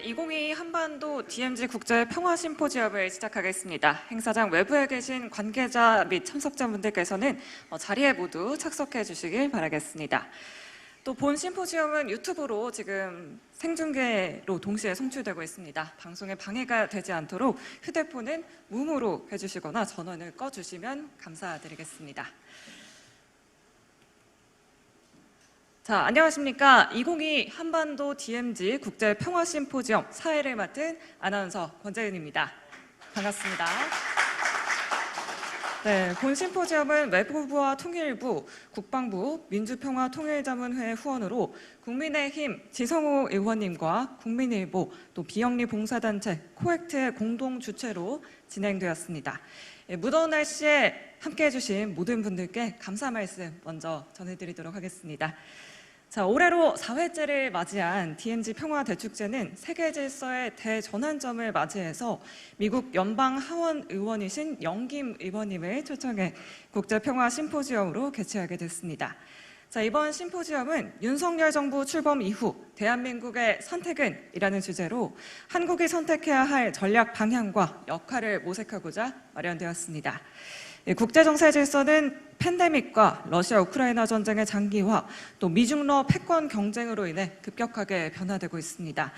2022 한반도 DMZ 국제 평화 심포지엄을 시작하겠습니다. 행사장 외부에 계신 관계자 및 참석자분들께서는 자리에 모두 착석해 주시길 바라겠습니다. 또 본 심포지엄은 유튜브로 지금 생중계로 동시에 송출되고 있습니다. 방송에 방해가 되지 않도록 휴대폰은 무음으로 해주시거나 전원을 꺼주시면 감사드리겠습니다. 자, 안녕하십니까. 2022 한반도 DMZ 국제 평화 심포지엄 사회를 맡은 아나운서 권재은입니다. 반갑습니다. 네, 본 심포지엄은 외교부와 통일부, 국방부, 민주평화통일자문회 후원으로 국민의힘 지성호 의원님과 국민일보, 또 비영리 봉사단체 코액트의 공동 주최로 진행되었습니다. 무더운 날씨에 함께해 주신 모든 분들께 감사 말씀 먼저 전해드리도록 하겠습니다. 자, 올해로 4회째를 맞이한 DMZ 평화대축제는 세계 질서의 대전환점을 맞이해서 미국 연방 하원 의원이신 영김 의원님을 초청해 국제평화 심포지엄으로 개최하게 됐습니다. 자, 이번 심포지엄은 윤석열 정부 출범 이후 대한민국의 선택은? 이라는 주제로 한국이 선택해야 할 전략 방향과 역할을 모색하고자 마련되었습니다. 국제정세 질서는 팬데믹과 러시아 우크라이나 전쟁의 장기화, 또 미중러 패권 경쟁으로 인해 급격하게 변화되고 있습니다.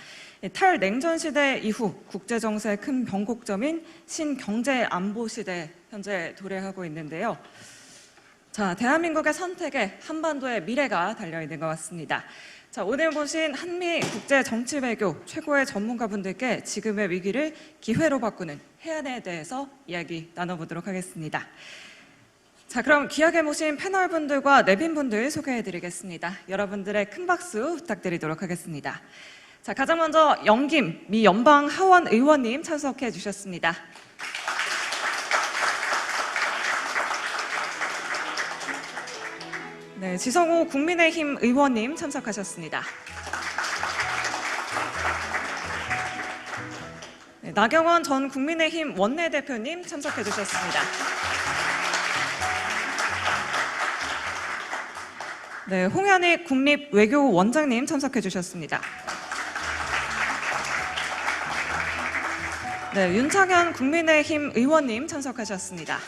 탈냉전 시대 이후 국제정세의 큰 변곡점인 신경제안보 시대에 현재 도래하고 있는데요. 자, 대한민국의 선택에 한반도의 미래가 달려있는 것 같습니다. 자, 오늘 보신 한미 국제 정치 외교 최고의 전문가분들께 지금의 위기를 기회로 바꾸는 해안에 대해서 이야기 나눠보도록 하겠습니다. 자, 그럼 귀하게 모신 패널분들과 내빈분들 소개해드리겠습니다. 여러분들의 큰 박수 부탁드리도록 하겠습니다. 자, 가장 먼저 영김 미 연방 하원 의원님 참석해 주셨습니다. 네, 지성호 국민의힘 의원님 참석하셨습니다. 네, 나경원 전 국민의힘 원내대표님 참석해 주셨습니다. 네, 홍현익 국립외교원장님 참석해 주셨습니다. 네, 윤창현 국민의힘 의원님 참석하셨습니다.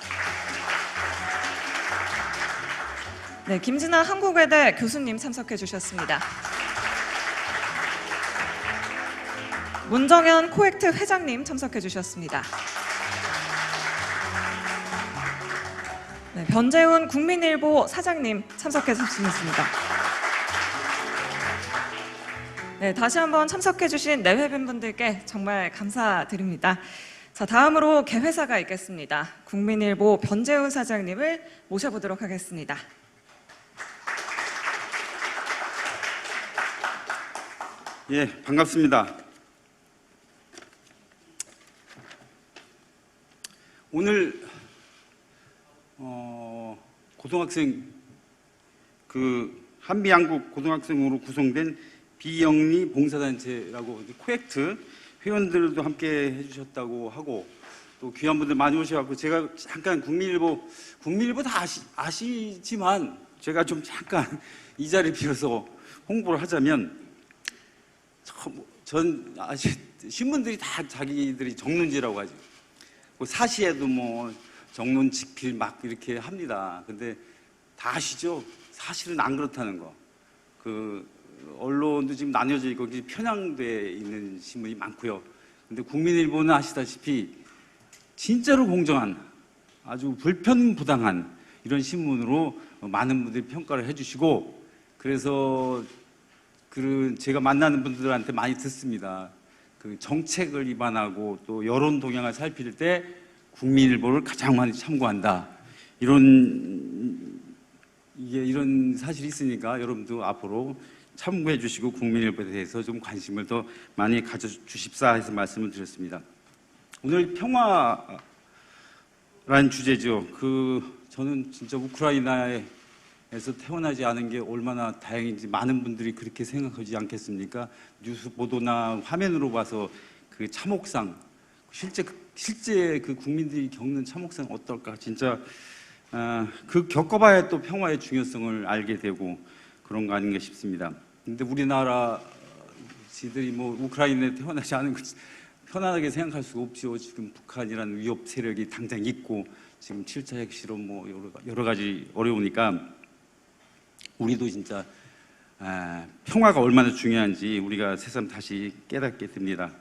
네, 김진아 한국외대 교수님 참석해 주셨습니다. 문정현 코액트 회장님 참석해 주셨습니다. 네, 변재훈 국민일보 사장님 참석해 주셨습니다. 네, 다시 한번 참석해 주신 내외빈분들께 정말 감사드립니다. 자, 다음으로 개회사가 있겠습니다. 국민일보 변재훈 사장님을 모셔보도록 하겠습니다. 예, 반갑습니다. 오늘 고등학생 한미 양국 고등학생으로 구성된 비영리 봉사단체라고 코액트 회원들도 함께 해주셨다고 하고 또 귀한 분들 많이 오셔갖고 제가 잠깐 국민일보 다 아시지만 제가 좀 잠깐 이 자리 빌어서 홍보를 하자면 전 신문들이 다 자기들이 정론지라고 하죠. 사시에도 뭐 정론 직필 막 이렇게 합니다. 근데 다 아시죠? 사실은 안 그렇다는 거. 언론도 지금 나뉘어져 있고 편향돼 있는 신문이 많고요. 근데 국민일보는 아시다시피 진짜로 공정한 아주 불편부당한 이런 신문으로 많은 분들이 평가를 해주시고 그래서 제가 만나는 분들한테 많이 듣습니다. 정책을 위반하고 또 여론 동향을 살필 때 국민일보를 가장 많이 참고한다. 이런 사실이 있으니까 여러분도 앞으로 참고해 주시고 국민일보에 대해서 좀 관심을 더 많이 가져주십사 해서 말씀을 드렸습니다. 오늘 평화라는 주제죠. 저는 진짜 우크라이나에서 태어나지 않은 게 얼마나 다행인지 많은 분들이 그렇게 생각하지 않겠습니까? 뉴스 보도나 화면으로 봐서 그 참혹상, 실제 그 국민들이 겪는 참혹상 어떨까? 진짜 겪어봐야 또 평화의 중요성을 알게 되고 그런 거 아닌가 싶습니다. 근데 우리나라 지들이 뭐 우크라이나에 태어나지 않은 거 편안하게 생각할 수가 없죠. 지금 북한이라는 위협 세력이 당장 있고 지금 7차 핵실험 뭐 여러 가지 어려우니까 우리도 진짜 평화가 얼마나 중요한지 우리가 새삼 다시 깨닫게 됩니다.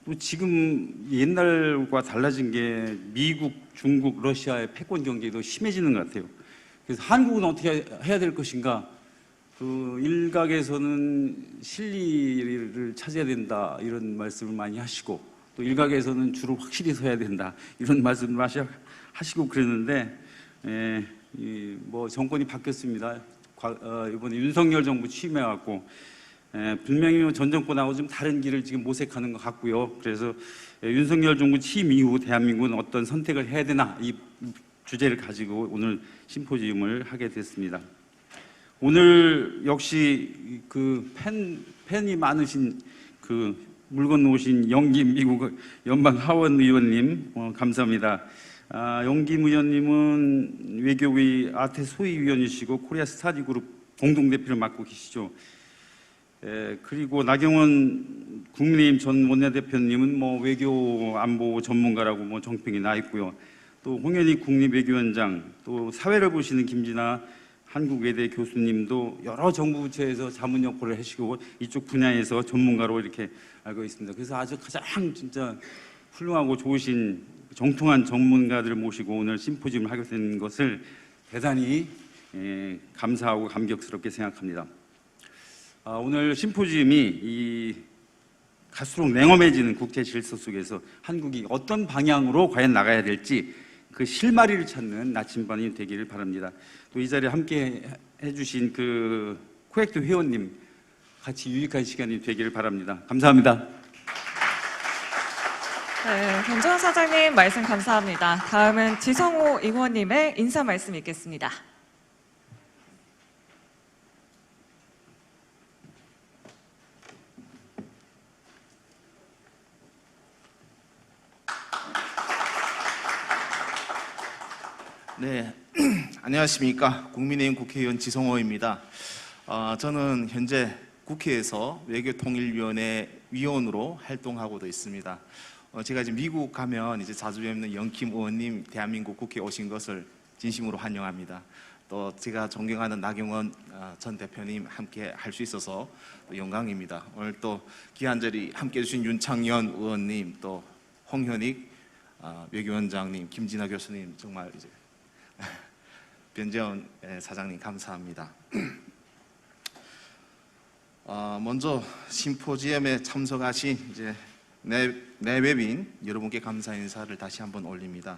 또 지금 옛날과 달라진 게 미국, 중국, 러시아의 패권 경쟁도 심해지는 것 같아요. 그래서 한국은 어떻게 해야 될 것인가? 그 일각에서는 실리를 찾아야 된다 이런 말씀을 많이 하시고 또 일각에서는 줄을 확실히 서야 된다 이런 말씀을 하시고 그랬는데 뭐 정권이 바뀌었습니다. 이번에 윤석열 정부 취임해갖고 분명히 전 정권하고 좀 다른 길을 지금 모색하는 것 같고요. 그래서 윤석열 정부 취임 이후 대한민국은 어떤 선택을 해야 되나 이 주제를 가지고 오늘 심포지움을 하게 됐습니다. 오늘 역시 그 팬이 많으신 그 물 건너오신 영김 미국 연방 하원 의원님 감사합니다. 영김 의원님은 외교위 아태 소위위원이시고 코리아 스타디 그룹 공동대표를 맡고 계시죠. 그리고 나경원 국민의힘 전 원내대표님은 뭐 외교 안보 전문가라고 뭐 정평이 나 있고요. 또 홍현희 국립외교원장, 또 사회를 보시는 김진아 한국외대 교수님도 여러 정부 부처에서 자문 역할을 하시고 이쪽 분야에서 전문가로 이렇게 알고 있습니다. 그래서 아주 가장 진짜 훌륭하고 좋으신 정통한 전문가들을 모시고 오늘 심포지움을 하게 된 것을 대단히 감사하고 감격스럽게 생각합니다. 오늘 심포지움이 갈수록 냉엄해지는 국제 질서 속에서 한국이 어떤 방향으로 과연 나가야 될지 그 실마리를 찾는 나침반이 되기를 바랍니다. 또 이 자리에 함께 해주신 그 코엑트 회원님 같이 유익한 시간이 되기를 바랍니다. 감사합니다. 네, 변정환 사장님 말씀 감사합니다. 다음은 지성호 의원님의 인사 말씀 있겠습니다. 네, 안녕하십니까. 국민의힘 국회의원 지성호입니다. 저는 현재 국회에서 외교통일위원회 위원으로 활동하고도 있습니다. 제가 지금 미국 가면 이제 자주 뵙는 영김 의원님 대한민국 국회에 오신 것을 진심으로 환영합니다. 또 제가 존경하는 나경원 전 대표님 함께 할 수 있어서 영광입니다. 오늘 또 귀한 자리 함께 해주신 윤창현 의원님, 또 홍현익 외교원장님, 김진아 교수님 정말 이제 변재원 사장님 감사합니다. 먼저 심포지엄에 참석하신 이제 내외빈 여러분께 감사 인사를 다시 한번 올립니다.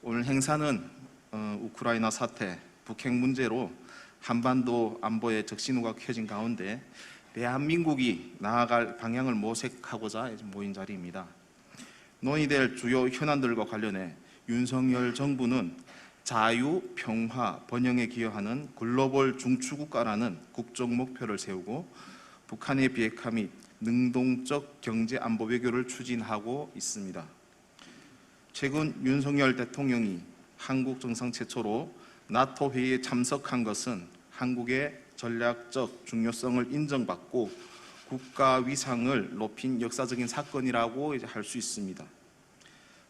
오늘 행사는 우크라이나 사태, 북핵 문제로 한반도 안보에 적신호가 켜진 가운데 대한민국이 나아갈 방향을 모색하고자 모인 자리입니다. 논의될 주요 현안들과 관련해 윤석열 정부는 자유, 평화, 번영에 기여하는 글로벌 중추국가라는 국정 목표를 세우고 북한의 비핵화 및 능동적 경제 안보 외교를 추진하고 있습니다. 최근 윤석열 대통령이 한국 정상 최초로 나토 회의에 참석한 것은 한국의 전략적 중요성을 인정받고 국가 위상을 높인 역사적인 사건이라고 이제 할 수 있습니다.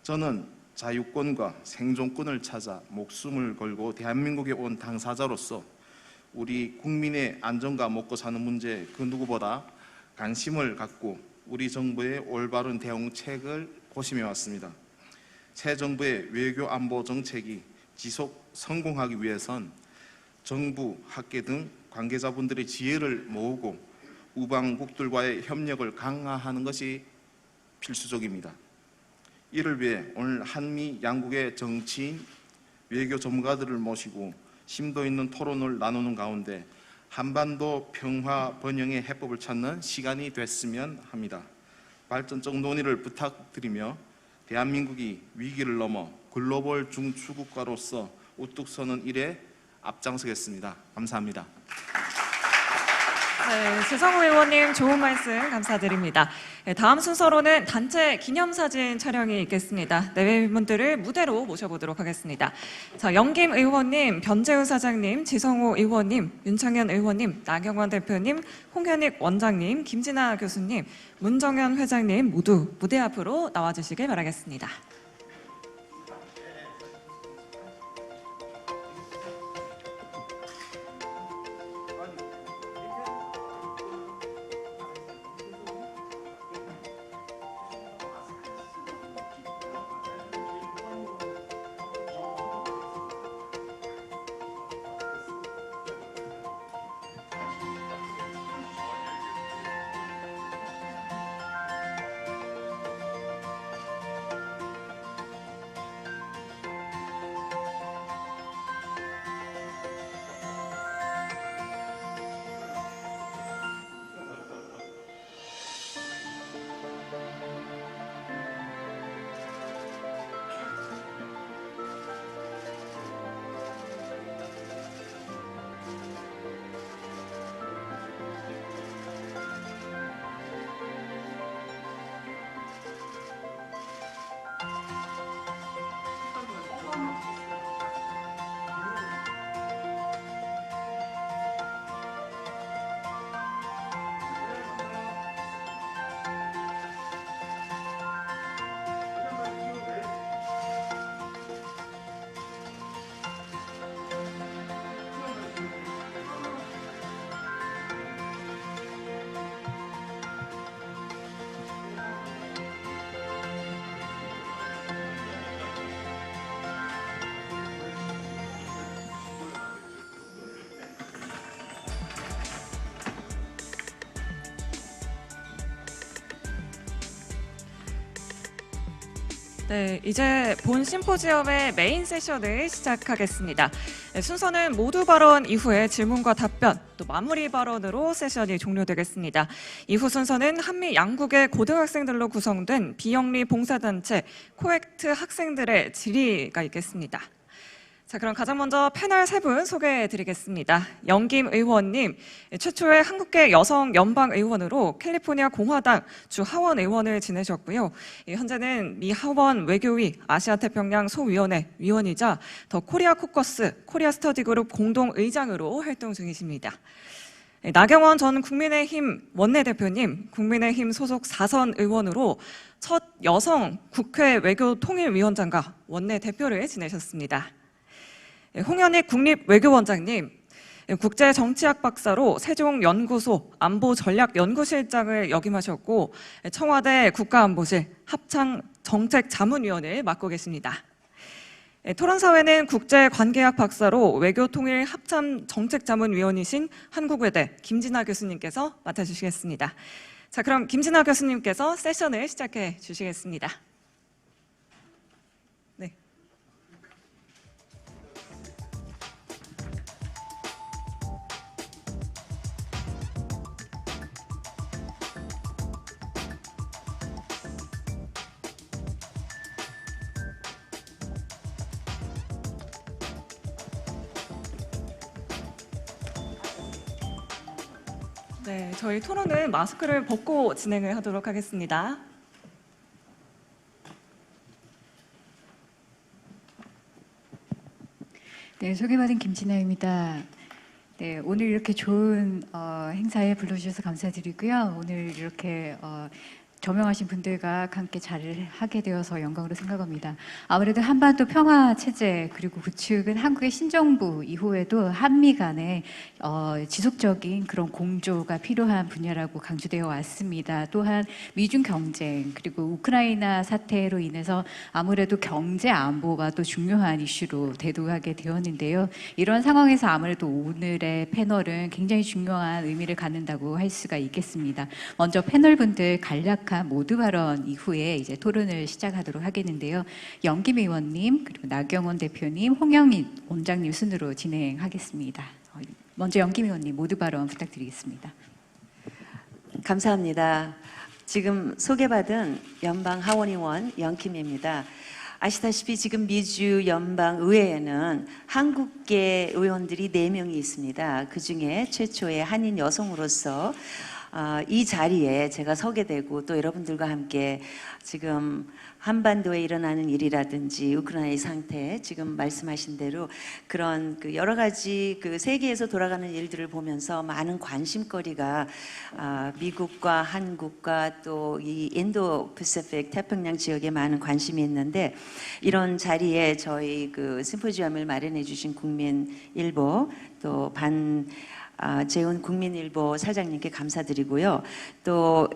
저는 자유권과 생존권을 찾아 목숨을 걸고 대한민국에 온 당사자로서 우리 국민의 안전과 먹고 사는 문제 그 누구보다 관심을 갖고 우리 정부의 올바른 대응책을 고심해 왔습니다. 새 정부의 외교 안보 정책이 지속 성공하기 위해선 정부, 학계 등 관계자분들의 지혜를 모으고 우방국들과의 협력을 강화하는 것이 필수적입니다. 이를 위해 오늘 한미 양국의 정치인, 외교 전문가들을 모시고 심도 있는 토론을 나누는 가운데 한반도 평화 번영의 해법을 찾는 시간이 됐으면 합니다. 발전적 논의를 부탁드리며 대한민국이 위기를 넘어 글로벌 중추국가로서 우뚝 서는 일에 앞장서겠습니다. 감사합니다. 네, 지성호 의원님 좋은 말씀 감사드립니다. 네, 다음 순서로는 단체 기념사진 촬영이 있겠습니다. 내외분들을 무대로 모셔보도록 하겠습니다. 자, 영김 의원님, 변재우 사장님, 지성호 의원님, 윤창현 의원님, 나경원 대표님, 홍현익 원장님, 김진아 교수님, 문정현 회장님 모두 무대 앞으로 나와주시길 바라겠습니다. 네, 이제 본 심포지엄의 메인 세션을 시작하겠습니다. 네, 순서는 모두 발언 이후에 질문과 답변, 또 마무리 발언으로 세션이 종료되겠습니다. 이후 순서는 한미 양국의 고등학생들로 구성된 비영리 봉사단체 코액트 학생들의 질의가 있겠습니다. 자, 그럼 가장 먼저 패널 세 분 소개해드리겠습니다. 영김 의원님, 최초의 한국계 여성 연방 의원으로 캘리포니아 공화당 주 하원 의원을 지내셨고요. 현재는 미 하원 외교위 아시아태평양 소위원회 위원이자 더 코리아 코커스 코리아 스터디 그룹 공동 의장으로 활동 중이십니다. 나경원 전 국민의힘 원내대표님, 국민의힘 소속 4선 의원으로 첫 여성 국회 외교통일위원장과 원내대표를 지내셨습니다. 홍현익 국립외교원장님, 국제정치학 박사로 세종연구소 안보전략연구실장을 역임하셨고 청와대 국가안보실 합창정책자문위원을 맡고 계십니다. 토론사회는 국제관계학 박사로 외교통일 합참정책자문위원이신 한국외대 김진아 교수님께서 맡아주시겠습니다. 자, 그럼 김진아 교수님께서 세션을 시작해 주시겠습니다. 네, 저희 토론은 마스크를 벗고 진행을 하도록 하겠습니다. 네, 소개받은 김진아입니다. 네, 오늘 이렇게 좋은 행사에 불러주셔서 감사드리고요. 오늘 이렇게 저명하신 분들과 함께 자리를 하게 되어서 영광으로 생각합니다. 아무래도 한반도 평화 체제 그리고 구축은 한국의 신정부 이후에도 한미 간의 지속적인 그런 공조가 필요한 분야라고 강조되어 왔습니다. 또한 미중 경쟁 그리고 우크라이나 사태로 인해서 아무래도 경제 안보가 또 중요한 이슈로 대두하게 되었는데요. 이런 상황에서 아무래도 오늘의 패널은 굉장히 중요한 의미를 갖는다고 할 수가 있겠습니다. 먼저 패널분들 간략한 모두 발언 이후에 이제 토론을 시작하도록 하겠는데요. 영김 의원님, 그리고 나경원 대표님, 홍영익 원장님 순으로 진행하겠습니다. 먼저 영김 의원님 모두 발언 부탁드리겠습니다. 감사합니다. 지금 소개받은 연방 하원의원 영킴입니다. 아시다시피 지금 미주 연방 의회에는 한국계 의원들이 4명이 있습니다. 그 중에 최초의 한인 여성으로서 이 자리에 제가 서게 되고 또 여러분들과 함께 지금 한반도에 일어나는 일이라든지 우크라이나의 상태, 지금 말씀하신 대로 그런 그 여러 가지 그 세계에서 돌아가는 일들을 보면서 많은 관심거리가 미국과 한국과 또 이 인도 패시픽 태평양 지역에 많은 관심이 있는데, 이런 자리에 저희 그 심포지엄을 마련해 주신 국민일보 또 재훈 국민일보 사장님께 감사드리고요. 또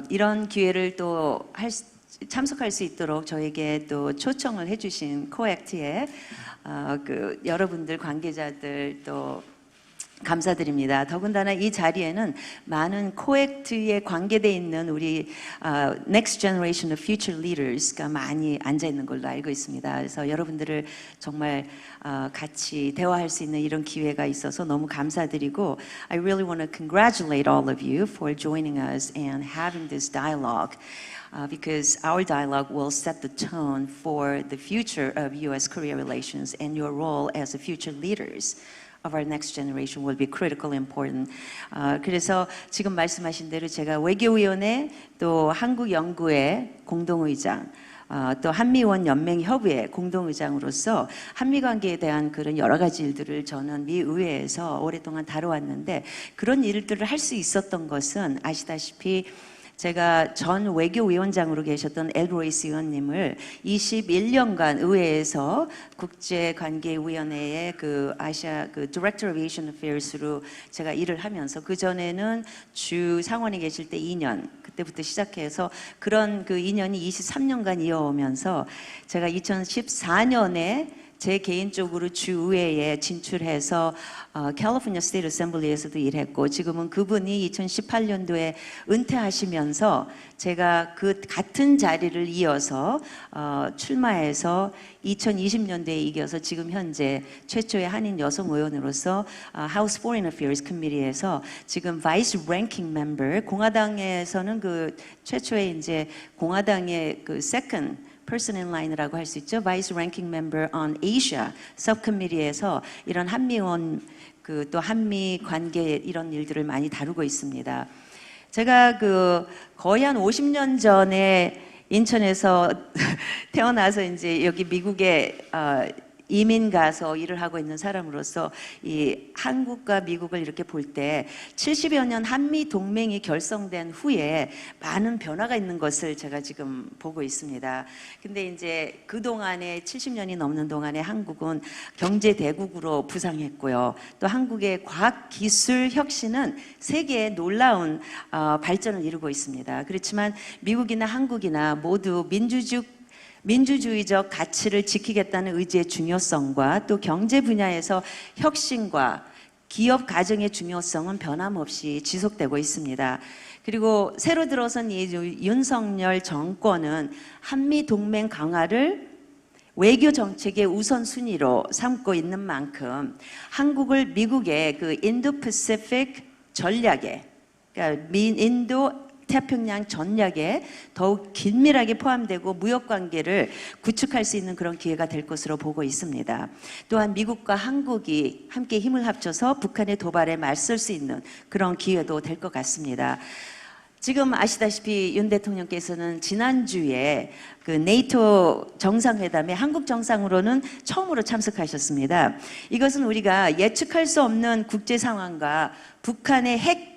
이런 기회를 또 참석할 수 있도록 저에게 또 초청을 해주신 코액트의 그 여러분들 관계자들 또 감사드립니다. 더군다나 이 자리에는 많은 코액트에 관계되어 있는 우리 Next Generation of Future Leaders가 많이 앉아 있는 걸로 알고 있습니다. 그래서 여러분들을 정말 같이 대화할 수 있는 이런 기회가 있어서 너무 감사드리고, I really want to congratulate all of you for joining us and having this dialogue. Because our dialogue will set the tone for the future of U.S.-Korea relations, and your role as the future leaders of our next generation will be critically important. 그래서 지금 말씀하신 대로 제가 외교위원회 또 한국연구회 공동의장, 또 한미원 연맹협의회 공동의장으로서 한미 관계에 대한 그런 여러 가지 일들을 저는 미 의회에서 오랫동안 다뤄왔는데, 그런 일들을 할 수 있었던 것은 아시다시피 제가 전 외교위원장으로 계셨던 엘로이스 의원님을 21년간 의회에서 국제관계위원회의 그 아시아 그 Director of Asian Affairs로 제가 일을 하면서, 그 전에는 주 상원에 계실 때 2년 그때부터 시작해서 그런 그 2년이 23년간 이어오면서 제가 2014년에 제 개인적으로 주의회에 진출해서 캘리포니아 스테이트 어셈블리에서도 일했고, 지금은 그분이 2018년도에 은퇴하시면서 제가 그 같은 자리를 이어서 출마해서 2020년도에 이겨서 지금 현재 최초의 한인 여성 의원으로서 House Foreign Affairs Committee에서 지금 Vice Ranking Member, 공화당에서는 그 최초의 이제 공화당의 그 Second person in line이라고 할 수 있죠. Vice Ranking Member on Asia Subcommittee에서 이런 한미원 그 또 한미 관계 이런 일들을 많이 다루고 있습니다. 제가 그 거의 한 50년 전에 인천에서 태어나서 이제 여기 미국에 이민 가서 일을 하고 있는 사람으로서 이 한국과 미국을 이렇게 볼 때 70여 년 한미 동맹이 결성된 후에 많은 변화가 있는 것을 제가 지금 보고 있습니다. 근데 이제 그동안에 70년이 넘는 동안에 한국은 경제 대국으로 부상했고요. 또 한국의 과학 기술 혁신은 세계에 놀라운 발전을 이루고 있습니다. 그렇지만 미국이나 한국이나 모두 민주주의적 가치를 지키겠다는 의지의 중요성과 또 경제 분야에서 혁신과 기업 가정의 중요성은 변함없이 지속되고 있습니다. 그리고 새로 들어선 이 윤석열 정권은 한미 동맹 강화를 외교 정책의 우선순위로 삼고 있는 만큼 한국을 미국의 그 인도 패시픽 전략에, 그러니까 인도 태평양 전략에 더욱 긴밀하게 포함되고 무역 관계를 구축할 수 있는 그런 기회가 될 것으로 보고 있습니다. 또한 미국과 한국이 함께 힘을 합쳐서 북한의 도발에 맞설 수 있는 그런 기회도 될 것 같습니다. 지금 아시다시피 윤 대통령께서는 지난주에 그 네이토 정상회담에 한국 정상으로는 처음으로 참석하셨습니다. 이것은 우리가 예측할 수 없는 국제 상황과 북한의 핵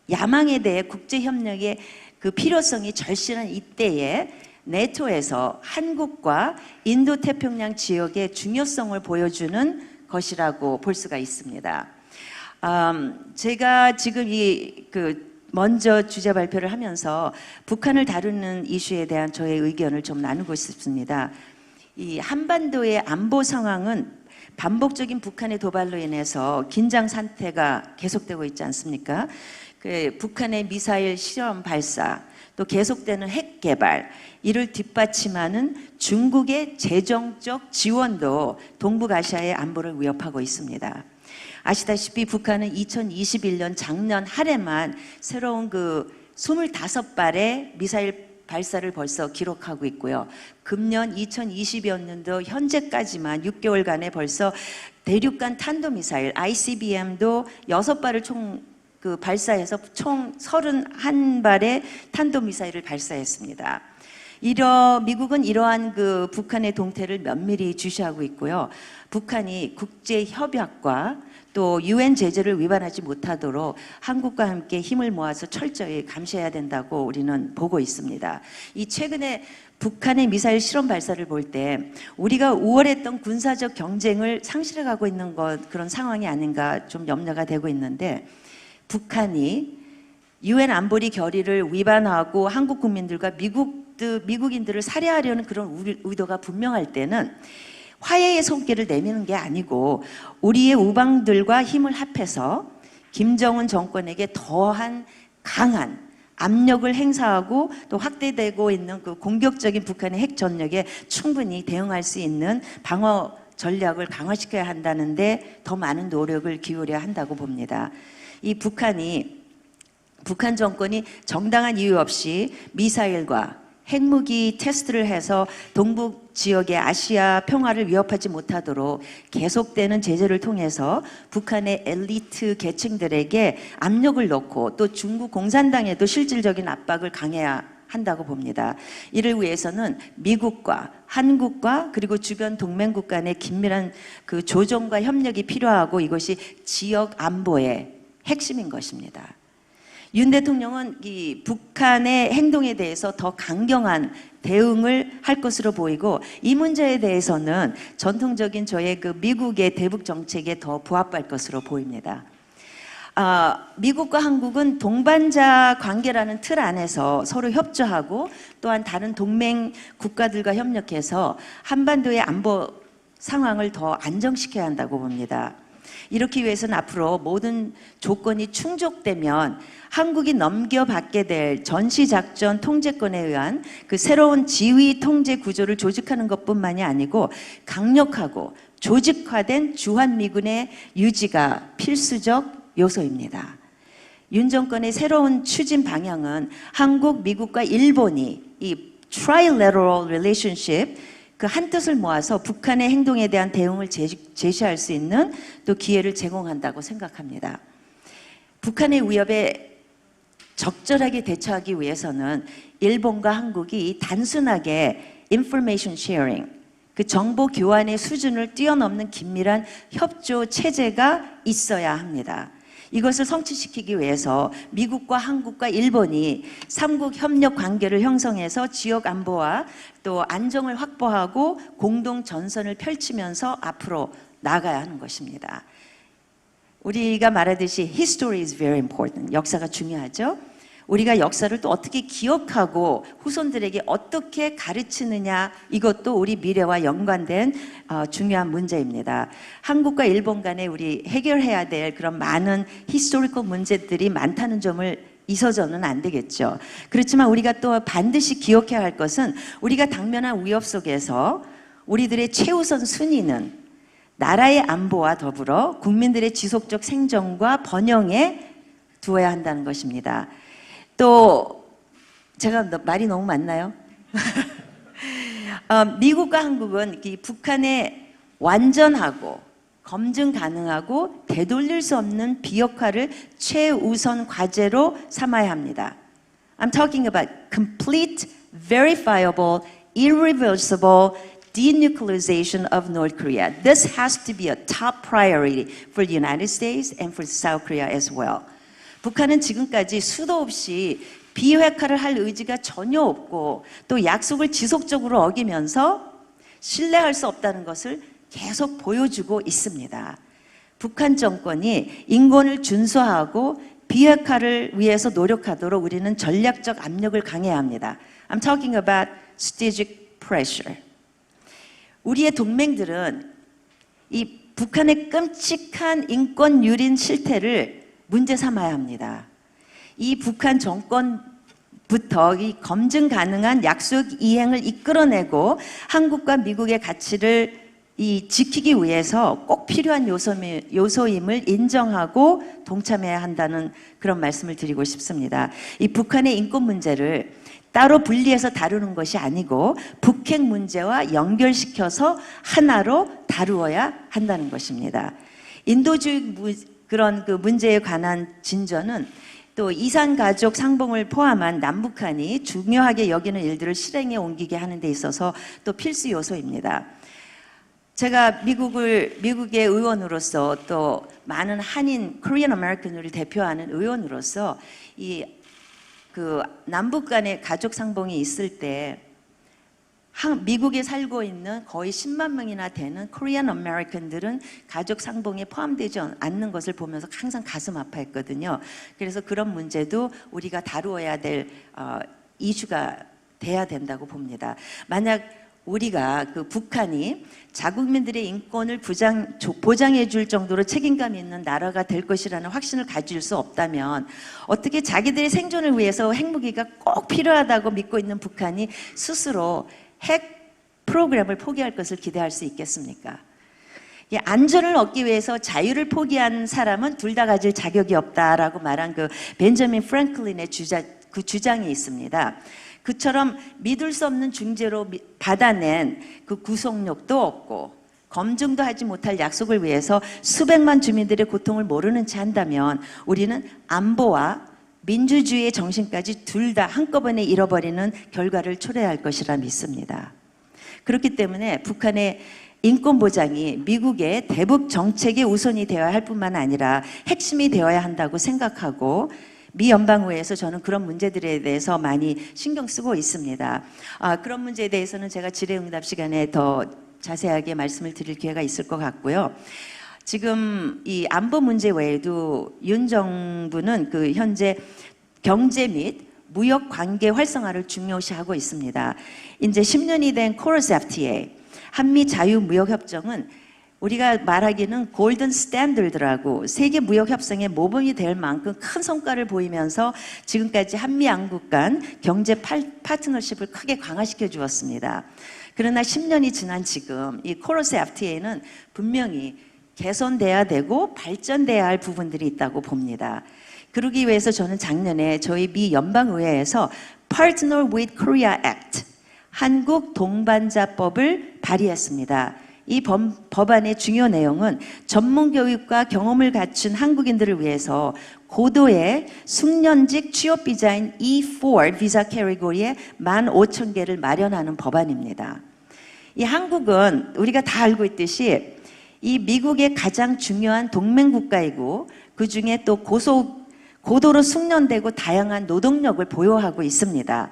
야망에 대해 국제협력의 그 필요성이 절실한 이때에 네토에서 한국과 인도태평양 지역의 중요성을 보여주는 것이라고 볼 수가 있습니다. 제가 지금 먼저 주제 발표를 하면서 북한을 다루는 이슈에 대한 저의 의견을 좀 나누고 싶습니다. 이 한반도의 안보 상황은 반복적인 북한의 도발로 인해서 긴장 상태가 계속되고 있지 않습니까? 북한의 미사일 실험 발사, 또 계속되는 핵 개발, 이를 뒷받침하는 중국의 재정적 지원도 동북아시아의 안보를 위협하고 있습니다. 아시다시피 북한은 2021년 작년 한 해만 새로운 그 25발의 미사일 발사를 벌써 기록하고 있고요. 금년 2020년도 현재까지만 6개월간에 벌써 대륙간 탄도미사일 ICBM도 6발을 총 발사해서 총 31발의 탄도미사일을 발사했습니다. 미국은 이러한 북한의 동태를 면밀히 주시하고 있고요. 북한이 국제 협약과 또 UN 제재를 위반하지 못하도록 한국과 함께 힘을 모아서 철저히 감시해야 된다고 우리는 보고 있습니다. 이 최근에 북한의 미사일 실험 발사를 볼 때 우리가 우월했던 군사적 경쟁을 상실해가고 있는 그런 상황이 아닌가 좀 염려가 되고 있는데, 북한이 UN 안보리 결의를 위반하고 한국 국민들과 미국인들을 살해하려는 그런 의도가 분명할 때는 화해의 손길을 내미는 게 아니고 우리의 우방들과 힘을 합해서 김정은 정권에게 더한 강한 압력을 행사하고 또 확대되고 있는 그 공격적인 북한의 핵 전력에 충분히 대응할 수 있는 방어 전략을 강화시켜야 한다는데 더 많은 노력을 기울여야 한다고 봅니다. 북한 정권이 정당한 이유 없이 미사일과 핵무기 테스트를 해서 동북 지역의 아시아 평화를 위협하지 못하도록 계속되는 제재를 통해서 북한의 엘리트 계층들에게 압력을 넣고 또 중국 공산당에도 실질적인 압박을 강해야 한다고 봅니다. 이를 위해서는 미국과 한국과 그리고 주변 동맹국 간의 긴밀한 그 조정과 협력이 필요하고 이것이 지역 안보의 핵심인 것입니다. 윤 대통령은 이 북한의 행동에 대해서 더 강경한 대응을 할 것으로 보이고 이 문제에 대해서는 전통적인 저의 그 미국의 대북 정책에 더 부합할 것으로 보입니다. 미국과 한국은 동반자 관계라는 틀 안에서 서로 협조하고 또한 다른 동맹 국가들과 협력해서 한반도의 안보 상황을 더 안정시켜야 한다고 봅니다. 이렇기 위해서는 앞으로 모든 조건이 충족되면 한국이 넘겨받게 될 전시작전 통제권에 의한 그 새로운 지휘 통제 구조를 조직하는 것뿐만이 아니고 강력하고 조직화된 주한미군의 유지가 필수적 요소입니다. 윤 정권의 새로운 추진 방향은 한국, 미국과 일본이 이 trilateral relationship 그 한 뜻을 모아서 북한의 행동에 대한 대응을 제시할 수 있는 또 기회를 제공한다고 생각합니다. 북한의 위협에 적절하게 대처하기 위해서는 일본과 한국이 단순하게 information sharing, 그 정보 교환의 수준을 뛰어넘는 긴밀한 협조 체제가 있어야 합니다. 이것을 성취시키기 위해서 미국과 한국과 일본이 삼국 협력 관계를 형성해서 지역 안보와 또 안정을 확보하고 공동 전선을 펼치면서 앞으로 나아가야 하는 것입니다. 우리가 말하듯이 history is very important. 역사가 중요하죠. 우리가 역사를 또 어떻게 기억하고 후손들에게 어떻게 가르치느냐, 이것도 우리 미래와 연관된 중요한 문제입니다. 한국과 일본 간에 우리 해결해야 될 그런 많은 historical 문제들이 많다는 점을 잊어서는 안 되겠죠. 그렇지만 우리가 또 반드시 기억해야 할 것은 우리가 당면한 위협 속에서 우리들의 최우선 순위는 나라의 안보와 더불어 국민들의 지속적 생존과 번영에 두어야 한다는 것입니다. 또 제가 말이 너무 많나요? 미국과 한국은 이 북한의 완전하고 검증 가능하고 되돌릴 수 없는 비핵화를 최우선 과제로 삼아야 합니다. I'm talking about complete, verifiable, irreversible denuclearization of North Korea. This has to be a top priority for the United States and for South Korea as well. 북한은 지금까지 수도 없이 비핵화를 할 의지가 전혀 없고 또 약속을 지속적으로 어기면서 신뢰할 수 없다는 것을 계속 보여주고 있습니다. 북한 정권이 인권을 준수하고 비핵화를 위해서 노력하도록 우리는 전략적 압력을 강해야 합니다. I'm talking about strategic pressure. 우리의 동맹들은 이 북한의 끔찍한 인권 유린 실태를 문제 삼아야 합니다. 이 북한 정권부터 이 검증 가능한 약속 이행을 이끌어내고 한국과 미국의 가치를 지키기 위해서 꼭 필요한 요소임을 인정하고 동참해야 한다는 그런 말씀을 드리고 싶습니다. 이 북한의 인권 문제를 따로 분리해서 다루는 것이 아니고 북핵 문제와 연결시켜서 하나로 다루어야 한다는 것입니다. 인도주의 그런 그 문제에 관한 진전은 또 이산가족 상봉을 포함한 남북한이 중요하게 여기는 일들을 실행에 옮기게 하는 데 있어서 또 필수 요소입니다. 제가 미국의 의원으로서 또 많은 한인 코리안 아메리칸을 대표하는 의원으로서 그 남북 간의 가족 상봉이 있을 때 미국에 살고 있는 거의 10만 명이나 되는 코리안 아메리칸들은 가족 상봉에 포함되지 않는 것을 보면서 항상 가슴 아파했거든요. 그래서 그런 문제도 우리가 다루어야 될 이슈가 돼야 된다고 봅니다. 만약 우리가 그 북한이 자국민들의 인권을 보장해 줄 정도로 책임감 있는 나라가 될 것이라는 확신을 가질 수 없다면 어떻게 자기들의 생존을 위해서 핵무기가 꼭 필요하다고 믿고 있는 북한이 스스로 핵 프로그램을 포기할 것을 기대할 수 있겠습니까? 안전을 얻기 위해서 자유를 포기한 사람은 둘 다 가질 자격이 없다라고 말한 그 벤저민 프랭클린의 그 주장이 있습니다. 그처럼 믿을 수 없는 중재로 받아낸 그 구속력도 없고 검증도 하지 못할 약속을 위해서 수백만 주민들의 고통을 모르는 채 한다면 우리는 안보와 민주주의의 정신까지 둘 다 한꺼번에 잃어버리는 결과를 초래할 것이라 믿습니다. 그렇기 때문에 북한의 인권 보장이 미국의 대북 정책의 우선이 되어야 할 뿐만 아니라 핵심이 되어야 한다고 생각하고 미 연방의회에서 저는 그런 문제들에 대해서 많이 신경 쓰고 있습니다. 그런 문제에 대해서는 제가 질의응답 시간에 더 자세하게 말씀을 드릴 기회가 있을 것 같고요. 지금 이 안보 문제 외에도 윤 정부는 그 현재 경제 및 무역 관계 활성화를 중요시하고 있습니다. 이제 10년이 된 코러스 FTA, 한미 자유무역협정은 우리가 말하기는 골든 스탠더드라고 세계 무역 협상의 모범이 될 만큼 큰 성과를 보이면서 지금까지 한미 양국 간 경제 파트너십을 크게 강화시켜 주었습니다. 그러나 10년이 지난 지금 이 코러스 FTA는 분명히 개선돼야 되고 발전돼야 할 부분들이 있다고 봅니다. 그러기 위해서 저는 작년에 저희 미 연방의회에서 Partner with Korea Act, 한국 동반자법을 발의했습니다. 이 법안의 중요 내용은 전문 교육과 경험을 갖춘 한국인들을 위해서 고도의 숙련직 취업 비자인 E4 비자 캐리고리에 15,000개를 마련하는 법안입니다. 이 한국은 우리가 다 알고 있듯이 이 미국의 가장 중요한 동맹 국가이고 그 중에 또 고도로 숙련되고 다양한 노동력을 보유하고 있습니다.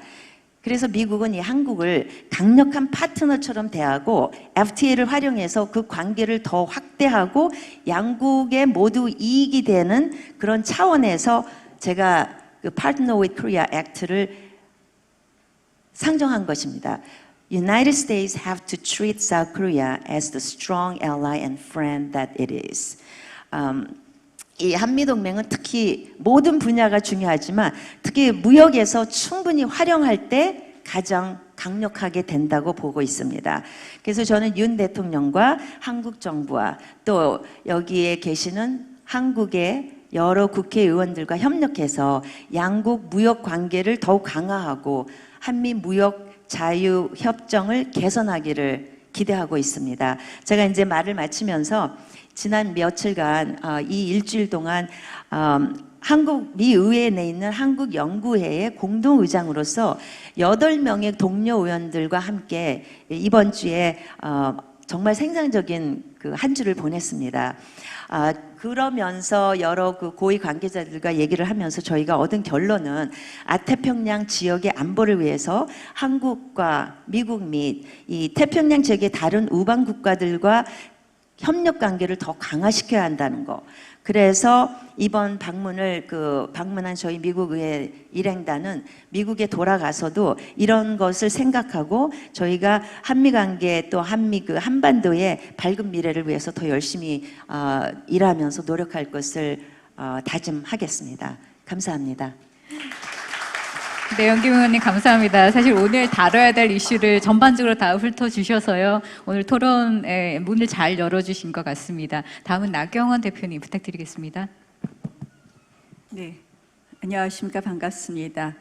그래서 미국은 이 한국을 강력한 파트너처럼 대하고 FTA를 활용해서 그 관계를 더 확대하고 양국에 모두 이익이 되는 그런 차원에서 제가 그 Partner with Korea Act를 상정한 것입니다. United States have to treat South Korea as the strong ally and friend that it is. 이 한미동맹은 특히 모든 분야가 중요하지만 특히 무역에서 충분히 활용할 때 가장 강력하게 된다고 보고 있습니다. 그래서 저는 윤 대통령과 한국 정부와 또 여기에 계시는 한국의 여러 국회의원들과 협력해서 양국 무역 관계를 더욱 강화하고 한미 무역 자유 협정을 개선하기를 기대하고 있습니다. 제가 이제 말을 마치면서 지난 며칠간 이 일주일 동안 한국 미 의회에 내 있는 한국 연구회의 공동의장으로서 8명의 동료 의원들과 함께 이번 주에 정말 생산적인 그 한 주를 보냈습니다. 그러면서 여러 그 고위 관계자들과 얘기를 하면서 저희가 얻은 결론은 태평양 지역의 안보를 위해서 한국과 미국 및 이 태평양 지역의 다른 우방 국가들과 협력 관계를 더 강화시켜야 한다는 거. 그래서 이번 방문한 저희 미국 의회 일행단은 미국에 돌아가서도 이런 것을 생각하고 저희가 한미 관계 또 한반도의 밝은 미래를 위해서 더 열심히 일하면서 노력할 것을 다짐하겠습니다. 감사합니다. 네, 연김 의원님 감사합니다. 사실 오늘 다뤄야 될 이슈를 전반적으로 다 훑어주셔서요. 오늘 토론의 문을 잘 열어주신 것 같습니다. 다음은 나경원 대표님 부탁드리겠습니다. 네, 안녕하십니까. 반갑습니다.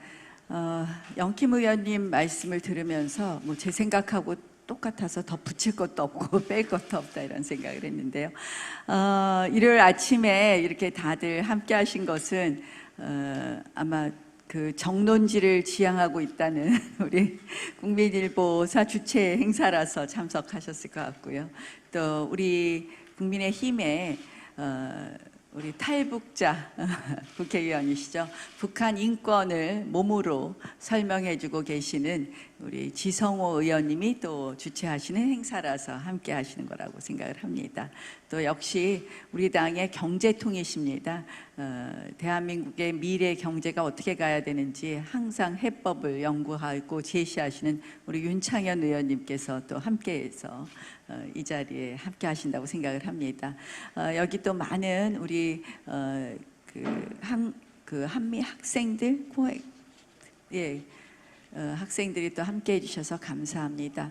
영킴 의원님 말씀을 들으면서 뭐 제 생각하고 똑같아서 더 붙일 것도 없고 뺄 것도 없다 이런 생각을 했는데요. 일요일 아침에 이렇게 다들 함께 하신 것은 아마 그 정론지를 지향하고 있다는 우리 국민일보사 주최 행사라서 참석하셨을 것 같고요. 또 우리 국민의힘의 우리 탈북자 국회의원이시죠. 북한 인권을 몸으로 설명해주고 계시는 우리 지성호 의원님이 또 주최하시는 행사라서 함께 하시는 거라고 생각을 합니다. 또 역시 우리 당의 경제통이십니다. 대한민국의 미래 경제가 어떻게 가야 되는지 항상 해법을 연구하고 제시하시는 우리 윤창현 의원님께서 또 함께해서 이 자리에 함께 하신다고 생각을 합니다. 여기 또 많은 우리 한미 학생들, 학생들이 또 함께 해주셔서 감사합니다.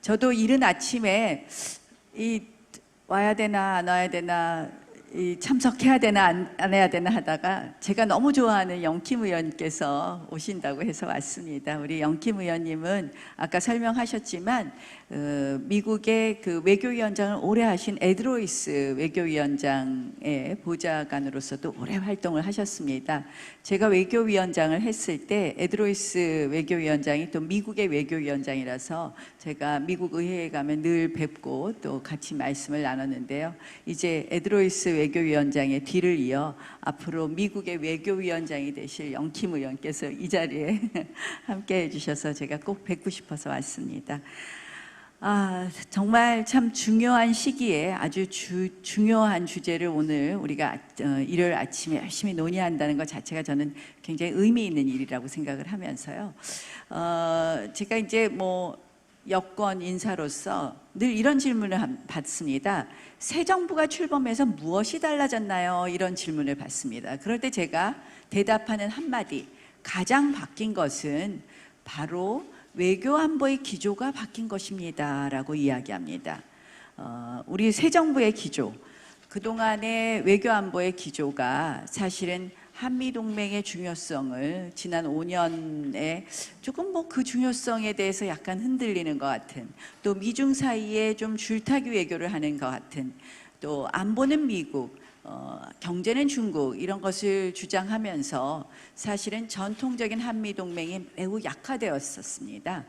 저도 이른 아침에 와야 되나 안 와야 되나 참석해야 되나 안 해야 되나 하다가 제가 너무 좋아하는 영킴 의원께서 오신다고 해서 왔습니다. 우리 영킴 의원님은 아까 설명하셨지만 미국의 그 외교위원장을 오래 하신 에드로이스 외교위원장의 보좌관으로서도 오래 활동을 하셨습니다. 제가 외교위원장을 했을 때 에드로이스 외교위원장이 또 미국의 외교위원장이라서 제가 미국 의회에 가면 늘 뵙고 또 같이 말씀을 나눴는데요. 이제 에드로이스 외교위원장의 뒤를 이어 앞으로 미국의 외교위원장이 되실 영킴 의원께서 이 자리에 함께 해주셔서 제가 꼭 뵙고 싶어서 왔습니다. 정말 참 중요한 시기에 아주 중요한 주제를 오늘 우리가 일요일 아침에 열심히 논의한다는 것 자체가 저는 굉장히 의미 있는 일이라고 생각을 하면서요. 제가 이제 뭐 여권 인사로서 늘 이런 질문을 받습니다. 새 정부가 출범해서 무엇이 달라졌나요? 이런 질문을 받습니다. 그럴 때 제가 대답하는 한마디, 가장 바뀐 것은 바로 외교안보의 기조가 바뀐 것입니다 라고 이야기합니다. 우리 새 정부의 기조, 그동안의 외교안보의 기조가 사실은 한미동맹의 중요성을 지난 5년에 조금 뭐 그 중요성에 대해서 약간 흔들리는 것 같은, 또 미중 사이에 좀 줄타기 외교를 하는 것 같은, 또 안보는 미국, 경제는 중국 이런 것을 주장하면서 사실은 전통적인 한미동맹이 매우 약화되었었습니다.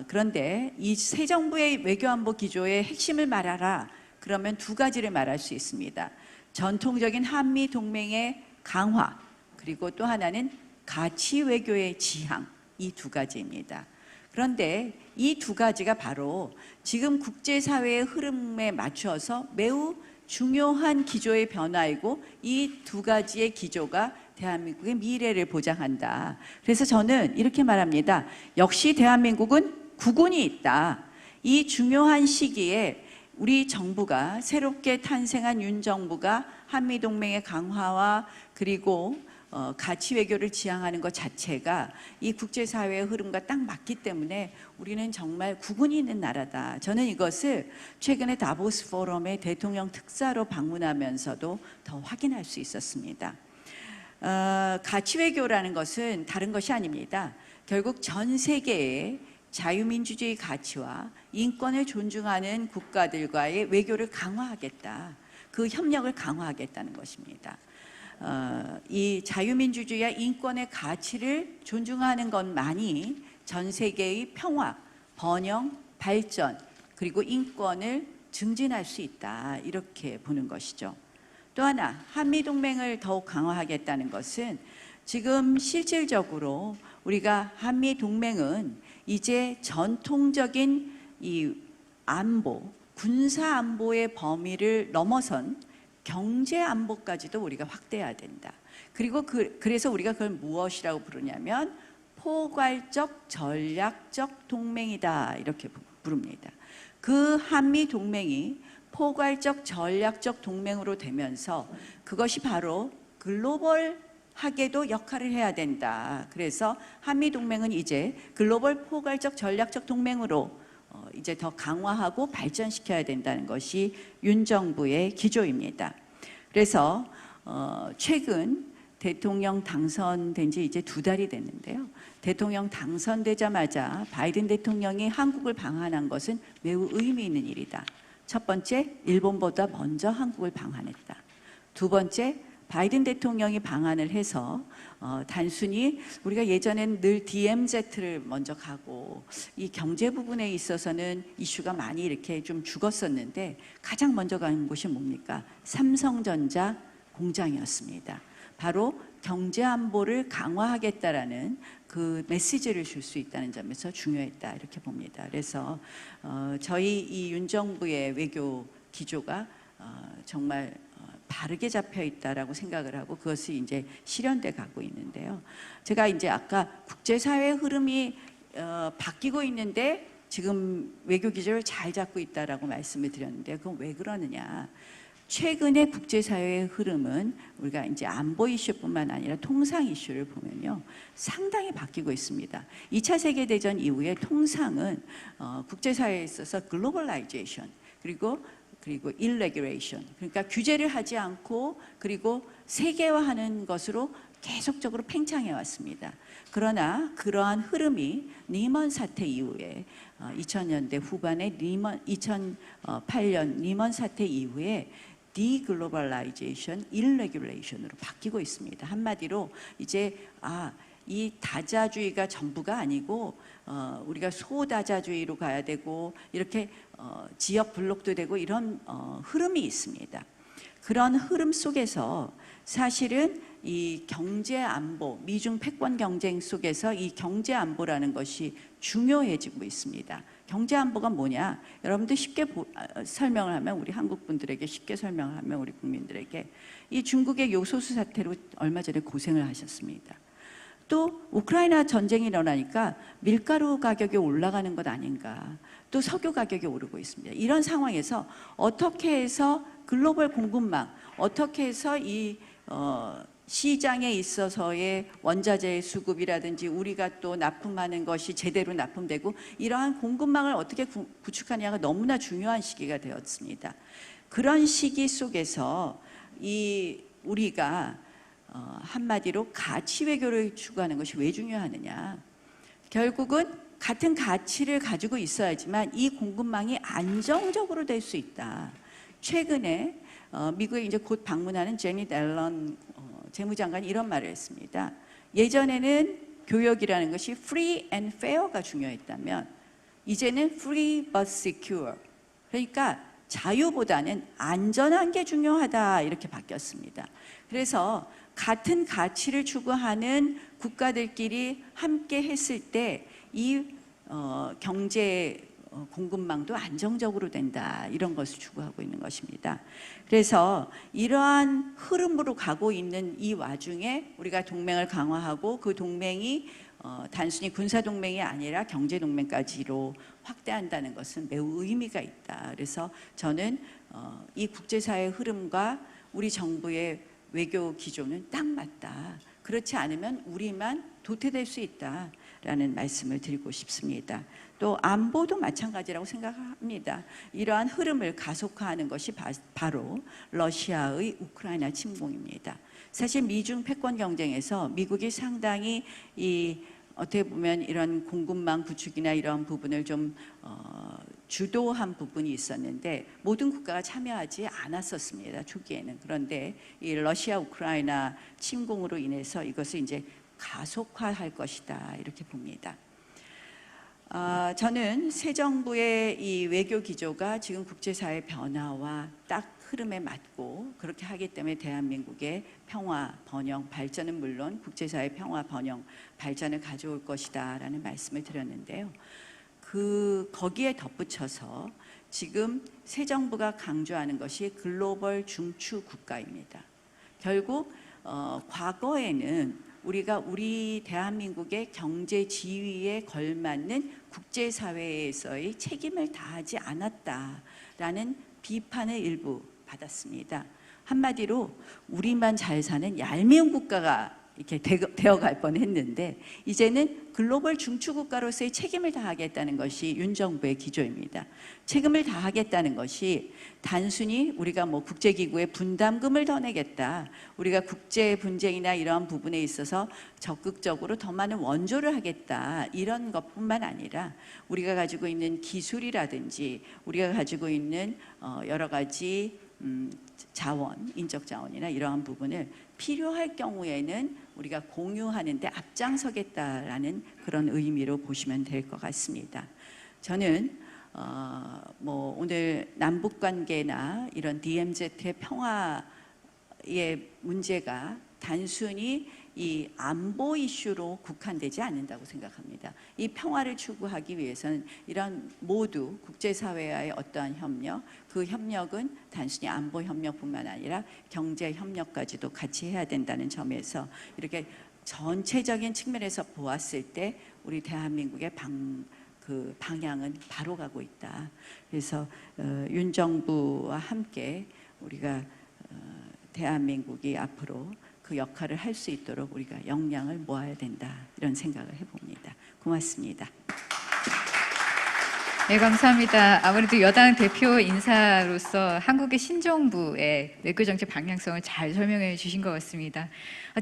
그런데 이 새 정부의 외교안보 기조의 핵심을 말하라 그러면 두 가지를 말할 수 있습니다. 전통적인 한미동맹의 강화, 그리고 또 하나는 가치 외교의 지향, 이 두 가지입니다. 그런데 이 두 가지가 바로 지금 국제사회의 흐름에 맞춰서 매우 중요한 기조의 변화이고 이 두 가지의 기조가 대한민국의 미래를 보장한다. 그래서 저는 이렇게 말합니다. 역시 대한민국은 국운이 있다. 이 중요한 시기에 우리 정부가 새롭게 탄생한 윤 정부가 한미동맹의 강화와 그리고 가치 외교를 지향하는 것 자체가 이 국제사회의 흐름과 딱 맞기 때문에 우리는 정말 국운이 있는 나라다. 저는 이것을 최근에 다보스 포럼에 대통령 특사로 방문하면서도 더 확인할 수 있었습니다. 가치 외교라는 것은 다른 것이 아닙니다. 결국 전 세계의 자유민주주의 가치와 인권을 존중하는 국가들과의 외교를 강화하겠다. 그 협력을 강화하겠다는 것입니다. 이 자유민주주의와 인권의 가치를 존중하는 것만이 전 세계의 평화, 번영, 발전, 그리고 인권을 증진할 수 있다. 이렇게 보는 것이죠. 또 하나, 한미동맹을 더욱 강화하겠다는 것은 지금 실질적으로 우리가 한미동맹은 이제 전통적인 이 안보, 군사 안보의 범위를 넘어선 경제 안보까지도 우리가 확대해야 된다. 그리고 그래서 우리가 그걸 무엇이라고 부르냐면 포괄적 전략적 동맹이다 이렇게 부릅니다. 그 한미 동맹이 포괄적 전략적 동맹으로 되면서 그것이 바로 글로벌하게도 역할을 해야 된다. 그래서 한미 동맹은 이제 글로벌 포괄적 전략적 동맹으로 이제 더 강화하고 발전시켜야 된다는 것이 윤 정부의 기조입니다. 그래서 최근 대통령 당선된 지 이제 2달이 됐는데요. 대통령 당선되자마자 바이든 대통령이 한국을 방한한 것은 매우 의미 있는 일이다. 첫 번째, 일본보다 먼저 한국을 방한했다. 두 번째, 바이든 대통령이 방한을 해서 단순히 우리가 예전엔 늘 DMZ를 먼저 가고 이 경제 부분에 있어서는 이슈가 많이 이렇게 좀 죽었었는데 가장 먼저 간 곳이 뭡니까? 삼성전자 공장이었습니다. 바로 경제 안보를 강화하겠다라는 그 메시지를 줄 수 있다는 점에서 중요했다 이렇게 봅니다. 그래서 저희 이 윤 정부의 외교 기조가 정말 바르게 잡혀 있다라고 생각을 하고 그것이 이제 실현돼 가고 있는데요. 제가 이제 아까 국제사회 흐름이 바뀌고 있는데 지금 외교 기조를 잘 잡고 있다라고 말씀을 드렸는데 그건 왜 그러느냐? 최근의 국제사회의 흐름은 우리가 이제 안보 이슈뿐만 아니라 통상 이슈를 보면요. 상당히 바뀌고 있습니다. 2차 세계대전 이후에 통상은 국제사회에 있어서 글로벌라이제이션 그리고 일레귤레이션 그러니까 규제를 하지 않고 그리고 세계화하는 것으로 계속적으로 팽창해 왔습니다. 그러나 그러한 흐름이 리먼 사태 이후에 2000년대 후반에 2008년 리먼 사태 이후에 디글로벌라이제이션, 일레귤레이션으로 바뀌고 있습니다. 한마디로 이제 이 다자주의가 전부가 아니고 우리가 소다자주의로 가야 되고 이렇게 지역 블록도 되고 이런 흐름이 있습니다. 그런 흐름 속에서 사실은 이 경제 안보, 미중 패권 경쟁 속에서 이 경제 안보라는 것이 중요해지고 있습니다. 경제 안보가 뭐냐? 여러분들 쉽게 설명을 하면 우리 한국 분들에게 쉽게 설명을 하면 우리 국민들에게 이 중국의 요소수 사태로 얼마 전에 고생을 하셨습니다. 또 우크라이나 전쟁이 일어나니까 밀가루 가격이 올라가는 것 아닌가? 또 석유 가격이 오르고 있습니다. 이런 상황에서 어떻게 해서 글로벌 공급망, 어떻게 해서 이 시장에 있어서의 원자재 수급이라든지 우리가 또 납품하는 것이 제대로 납품되고 이러한 공급망을 어떻게 구축하냐가 너무나 중요한 시기가 되었습니다. 그런 시기 속에서 우리가 한마디로 가치 외교를 추구하는 것이 왜 중요하느냐? 결국은 같은 가치를 가지고 있어야지만 이 공급망이 안정적으로 될 수 있다. 최근에 미국에 이제 곧 방문하는 제니 앨런 재무장관이 이런 말을 했습니다. 예전에는 교역이라는 것이 free and fair가 중요했다면 이제는 free but secure. 그러니까 자유보다는 안전한 게 중요하다 이렇게 바뀌었습니다. 그래서 같은 가치를 추구하는 국가들끼리 함께 했을 때 이 경제 공급망도 안정적으로 된다 이런 것을 추구하고 있는 것입니다. 그래서 이러한 흐름으로 가고 있는 이 와중에 우리가 동맹을 강화하고 그 동맹이 단순히 군사 동맹이 아니라 경제 동맹까지로 확대한다는 것은 매우 의미가 있다. 그래서 저는 이 국제사회 흐름과 우리 정부의 외교 기조는 딱 맞다. 그렇지 않으면 우리만 도태될 수 있다라는 말씀을 드리고 싶습니다. 또 안보도 마찬가지라고 생각합니다. 이러한 흐름을 가속화하는 것이 바로 러시아의 우크라이나 침공입니다. 사실 미중 패권 경쟁에서 미국이 상당히 어떻게 보면 이런 공급망 구축이나 이런 부분을 좀 주도한 부분이 있었는데 모든 국가가 참여하지 않았었습니다. 초기에는. 그런데 이 러시아 우크라이나 침공으로 인해서 이것을 이제 가속화할 것이다 이렇게 봅니다. 저는 새 정부의 이 외교 기조가 지금 국제사회 변화와 딱 흐름에 맞고 그렇게 하기 때문에 대한민국의 평화, 번영, 발전은 물론 국제사회 평화, 번영, 발전을 가져올 것이다 라는 말씀을 드렸는데요. 거기에 덧붙여서 지금 새 정부가 강조하는 것이 글로벌 중추 국가입니다. 결국 과거에는 우리 대한민국의 경제 지위에 걸맞는 국제사회에서의 책임을 다하지 않았다라는 비판을 일부 받았습니다. 한마디로 우리만 잘 사는 얄미운 국가가 이렇게 되어갈 뻔했는데 이제는 글로벌 중추국가로서의 책임을 다하겠다는 것이 윤 정부의 기조입니다. 책임을 다하겠다는 것이 단순히 우리가 뭐 국제기구에 분담금을 더 내겠다, 우리가 국제 분쟁이나 이러한 부분에 있어서 적극적으로 더 많은 원조를 하겠다, 이런 것뿐만 아니라 우리가 가지고 있는 기술이라든지 우리가 가지고 있는 여러 가지 자원, 인적 자원이나 이러한 부분을 필요할 경우에는 우리가 공유하는데 앞장서겠다라는 그런 의미로 보시면 될 것 같습니다. 저는 뭐 오늘 남북 관계나 이런 DMZ의 평화의 문제가 단순히 이 안보 이슈로 국한되지 않는다고 생각합니다. 이 평화를 추구하기 위해서는 이런 모두 국제사회와의 어떠한 협력, 그 협력은 단순히 안보 협력뿐만 아니라 경제 협력까지도 같이 해야 된다는 점에서 이렇게 전체적인 측면에서 보았을 때 우리 대한민국의 방향은 바로 가고 있다. 그래서 윤 정부와 함께 우리가 대한민국이 앞으로 그 역할을 할 수 있도록 우리가 역량을 모아야 된다, 이런 생각을 해봅니다. 고맙습니다. 네, 감사합니다. 아무래도 여당 대표 인사로서 한국의 신정부의 외교정책 방향성을 잘 설명해 주신 것 같습니다.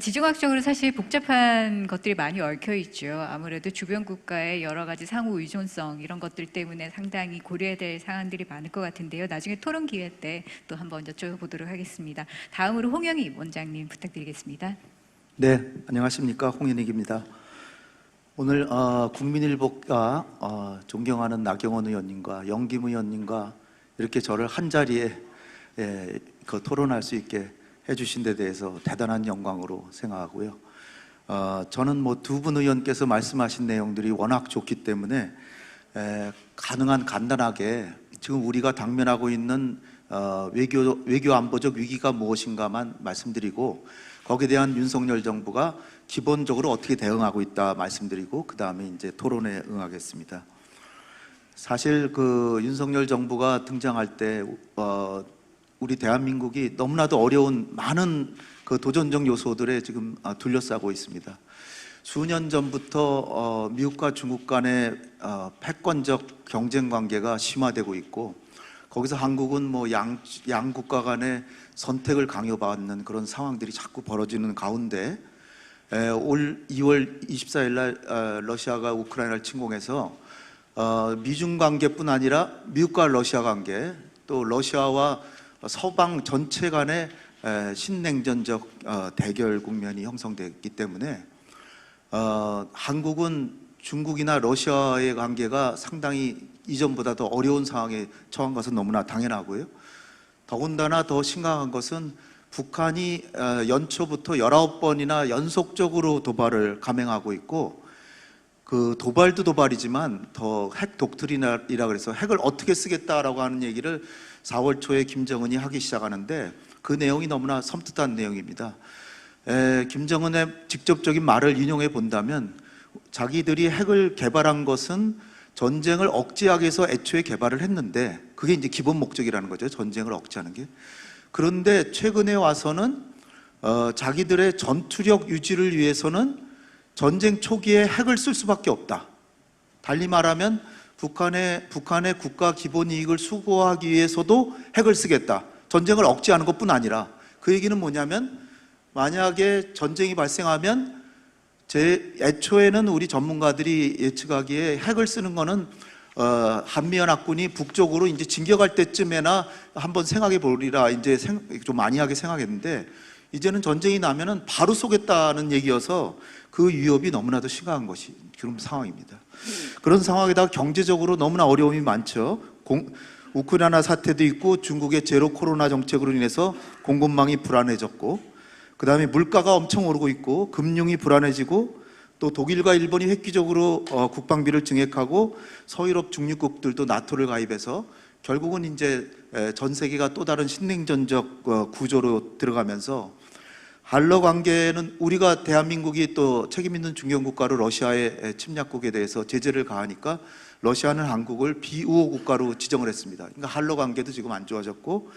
지정학적으로 사실 복잡한 것들이 많이 얽혀 있죠. 아무래도 주변 국가의 여러 가지 상호 의존성 이런 것들 때문에 상당히 고려해야 될 사안들이 많을 것 같은데요. 나중에 토론 기회 때 또 한번 여쭤보도록 하겠습니다. 다음으로 홍영희 원장님 부탁드리겠습니다. 네, 안녕하십니까, 홍현익입니다. 오늘 국민일보가 존경하는 나경원 의원님과 영김 의원님과 이렇게 저를 한 자리에 토론할 수 있게 해주신 데 대해서 대단한 영광으로 생각하고요. 저는 뭐 두 분 의원께서 말씀하신 내용들이 워낙 좋기 때문에 가능한 간단하게 지금 우리가 당면하고 있는 외교 안보적 위기가 무엇인가만 말씀드리고, 거기에 대한 윤석열 정부가 기본적으로 어떻게 대응하고 있다 말씀드리고, 그 다음에 이제 토론에 응하겠습니다. 사실 그 윤석열 정부가 등장할 때 우리 대한민국이 너무나도 어려운 많은 그 도전적 요소들에 지금 둘러싸고 있습니다. 수년 전부터 미국과 중국 간의 패권적 경쟁 관계가 심화되고 있고, 거기서 한국은 뭐 양 국가 간의 선택을 강요받는 그런 상황들이 자꾸 벌어지는 가운데 올 2월 24일 날 러시아가 우크라이나를 침공해서 미중 관계뿐 아니라 미국과 러시아 관계, 또 러시아와 서방 전체 간의 신냉전적 대결 국면이 형성됐기 때문에 한국은 중국이나 러시아의 관계가 상당히 이전보다 더 어려운 상황에 처한 것은 너무나 당연하고요. 더군다나 더 심각한 것은 북한이 연초부터 19번이나 연속적으로 도발을 감행하고 있고, 그 도발도 도발이지만 더 핵 독트린이라 그래서 핵을 어떻게 쓰겠다라고 하는 얘기를 4월 초에 김정은이 하기 시작하는데, 그 내용이 너무나 섬뜩한 내용입니다. 김정은의 직접적인 말을 인용해 본다면, 자기들이 핵을 개발한 것은 전쟁을 억제하기 위해서 애초에 개발을 했는데, 그게 이제 기본 목적이라는 거죠. 전쟁을 억제하는 게. 그런데 최근에 와서는 자기들의 전투력 유지를 위해서는 전쟁 초기에 핵을 쓸 수밖에 없다. 달리 말하면 북한의 국가 기본 이익을 수호하기 위해서도 핵을 쓰겠다. 전쟁을 억제하는 것뿐 아니라, 그 얘기는 뭐냐면, 만약에 전쟁이 발생하면 애초에는 우리 전문가들이 예측하기에 핵을 쓰는 거는 한미연합군이 북쪽으로 이제 진격할 때쯤에나 한번 생각해 보리라 이제 좀 만이하게 생각했는데, 이제는 전쟁이 나면은 바로 쏘겠다는 얘기여서 그 위협이 너무나도 심각한 것이 그런 상황입니다. 그런 상황에다가 경제적으로 너무나 어려움이 많죠. 우크라이나 사태도 있고, 중국의 제로 코로나 정책으로 인해서 공급망이 불안해졌고, 그 다음에 물가가 엄청 오르고 있고, 금융이 불안해지고, 또 독일과 일본이 획기적으로 국방비를 증액하고, 서유럽 중립국들도 나토를 가입해서 결국은 이제 전 세계가 또 다른 신냉전적 구조로 들어가면서, 한러 관계는 우리가 대한민국이 또 책임 있는 중견 국가로 러시아의 침략국에 대해서 제재를 가하니까 러시아는 한국을 비우호 국가로 지정을 했습니다. 그러니까 한러 관계도 지금 안 좋아졌고,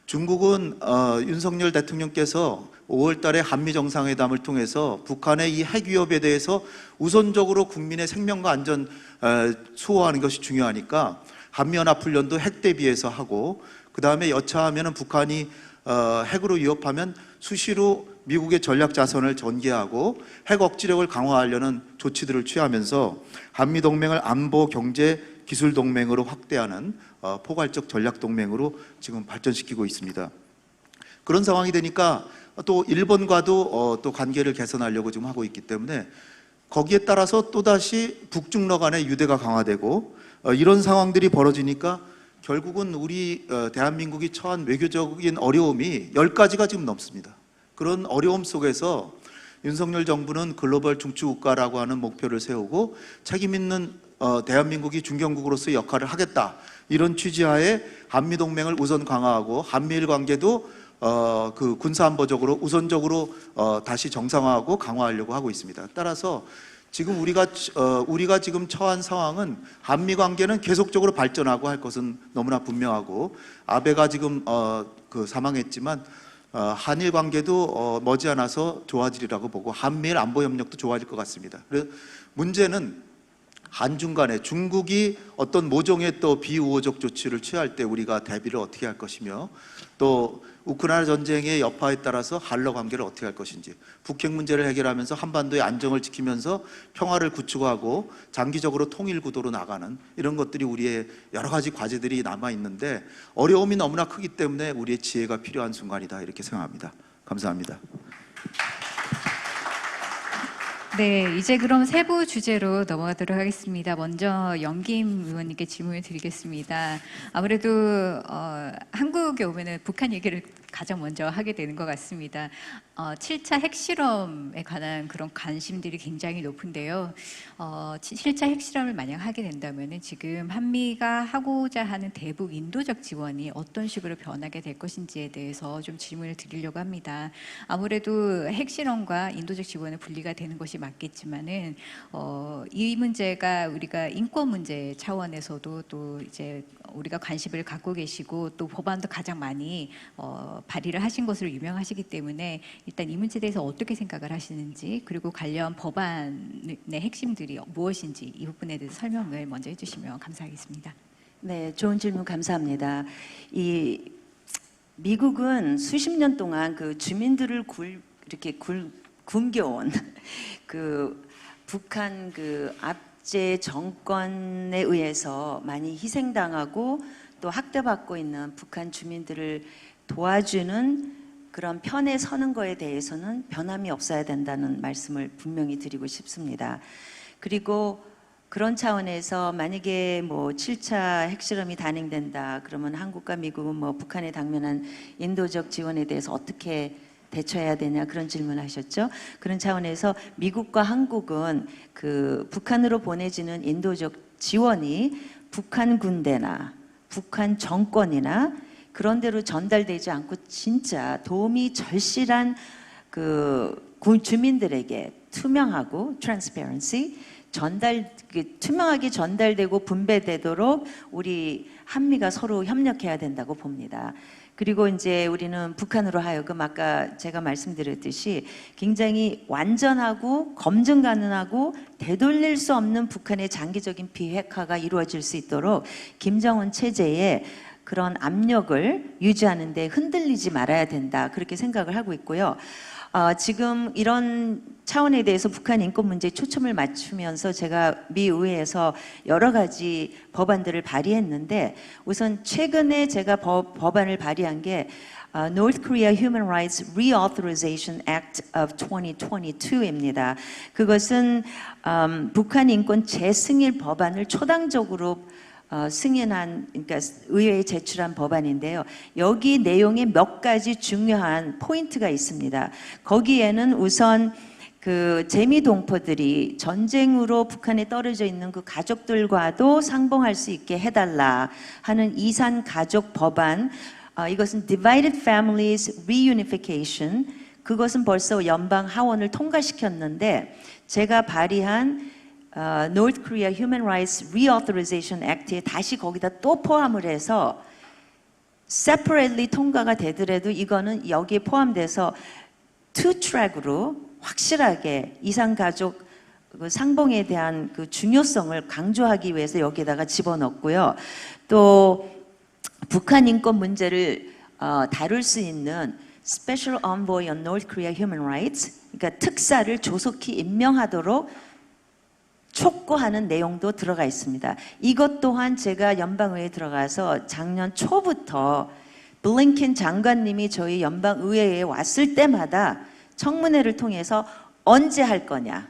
중국은 윤석열 대통령께서 5월 달에 한미 정상회담을 통해서 북한의 이 핵 위협에 대해서 우선적으로 국민의 생명과 안전 수호하는 것이 중요하니까 한미연합훈련도 핵 대비해서 하고, 그 다음에 여차하면은 북한이 핵으로 위협하면 수시로 미국의 전략 자산을 전개하고 핵 억지력을 강화하려는 조치들을 취하면서 한미 동맹을 안보, 경제, 기술 동맹으로 확대하는 포괄적 전략 동맹으로 지금 발전시키고 있습니다. 그런 상황이 되니까 또 일본과도 또 관계를 개선하려고 지금 하고 있기 때문에 거기에 따라서 또다시 북중러 간의 유대가 강화되고 이런 상황들이 벌어지니까 결국은 우리 대한민국이 처한 외교적인 어려움이 10가지가 지금 넘습니다. 그런 어려움 속에서 윤석열 정부는 글로벌 중추국가라고 하는 목표를 세우고 책임 있는 대한민국이 중견국으로서의 역할을 하겠다, 이런 취지하에 한미동맹을 우선 강화하고 한미일 관계도 그 군사안보적으로 우선적으로 다시 정상화하고 강화하려고 하고 있습니다. 따라서 지금 우리가 지금 처한 상황은 한미 관계는 계속적으로 발전하고 할 것은 너무나 분명하고, 아베가 지금 사망했지만 한일 관계도 머지않아서 좋아지리라고 보고 한미일 안보 협력도 좋아질 것 같습니다. 그래서 문제는 한중 간에 중국이 어떤 모종의 또 비우호적 조치를 취할 때 우리가 대비를 어떻게 할 것이며, 또 우크라이나 전쟁의 여파에 따라서 한러 관계를 어떻게 할 것인지, 북핵 문제를 해결하면서 한반도의 안정을 지키면서 평화를 구축하고 장기적으로 통일 구도로 나가는 이런 것들이 우리의 여러 가지 과제들이 남아 있는데 어려움이 너무나 크기 때문에 우리의 지혜가 필요한 순간이다, 이렇게 생각합니다. 감사합니다. 네, 이제 그럼 세부 주제로 넘어가도록 하겠습니다. 먼저 영김 의원님께 질문을 드리겠습니다. 아무래도 한국에 오면은 북한 얘기를 가장 먼저 하게 되는 것 같습니다. 7차 핵실험에 관한 그런 관심들이 굉장히 높은데요. 7차 핵실험을 만약 하게 된다면 지금 한미가 하고자 하는 대북 인도적 지원이 어떤 식으로 변하게 될 것인지에 대해서 좀 질문을 드리려고 합니다. 아무래도 핵실험과 인도적 지원은 분리가 되는 것이 맞겠지만은 이 문제가 우리가 인권 문제 차원에서도 또 이제 우리가 관심을 갖고 계시고 또 법안도 가장 많이 발의를 하신 것으로 유명하시기 때문에 일단 이 문제에 대해서 어떻게 생각을 하시는지, 그리고 관련 법안의 핵심들이 무엇인지 이 부분에 대해서 설명을 먼저 해주시면 감사하겠습니다. 네, 좋은 질문 감사합니다. 이 미국은 수십 년 동안 그 주민들을 굶겨온 그 북한 그 압제 정권에 의해서 많이 희생당하고 또 학대받고 있는 북한 주민들을 도와주는 그런 편에 서는 거에 대해서는 변함이 없어야 된다는 말씀을 분명히 드리고 싶습니다. 그리고 그런 차원에서 만약에 뭐 7차 핵실험이 단행된다 그러면 한국과 미국은 뭐 북한에 당면한 인도적 지원에 대해서 어떻게 대처해야 되냐, 그런 질문을 하셨죠. 그런 차원에서 미국과 한국은 그 북한으로 보내지는 인도적 지원이 북한 군대나 북한 정권이나 그런 데로 전달되지 않고 진짜 도움이 절실한 그 주민들에게 투명하고 transparency 투명하게 전달되고 분배되도록 우리 한미가 서로 협력해야 된다고 봅니다. 그리고 이제 우리는 북한으로 하여금 아까 제가 말씀드렸듯이 굉장히 완전하고 검증 가능하고 되돌릴 수 없는 북한의 장기적인 비핵화가 이루어질 수 있도록 김정은 체제에 그런 압력을 유지하는 데 흔들리지 말아야 된다, 그렇게 생각을 하고 있고요. 지금 이런 차원에 대해서 북한 인권 문제에 초점을 맞추면서 제가 미 의회에서 여러 가지 법안들을 발의했는데, 우선 최근에 제가 법안을 발의한 게 North Korea Human Rights Reauthorization Act of 2022입니다. 그것은 북한 인권 재승인 법안을 초당적으로 승인한, 그러니까 의회에 제출한 법안인데요. 여기 내용에 몇 가지 중요한 포인트가 있습니다. 거기에는 우선 그 재미동포들이 전쟁으로 북한에 떨어져 있는 그 가족들과도 상봉할 수 있게 해달라 하는 이산 가족 법안, 이것은 Divided Families Reunification, 그것은 벌써 연방 하원을 통과시켰는데 제가 발의한 North Korea Human Rights Reauthorization Act에 다시 거기다 또 포함을 해서 separately 통과가 되더라도 이거는 여기에 포함돼서 2트랙으로 확실하게 이산가족 상봉에 대한 그 중요성을 강조하기 위해서 여기에다가 집어넣고요. 또 북한 인권 문제를 다룰 수 있는 Special Envoy on North Korea Human Rights, 그러니까 특사를 조속히 임명하도록 촉구하는 내용도 들어가 있습니다. 이것 또한 제가 연방의회에 들어가서 작년 초부터 블링컨 장관님이 저희 연방의회에 왔을 때마다 청문회를 통해서 언제 할 거냐,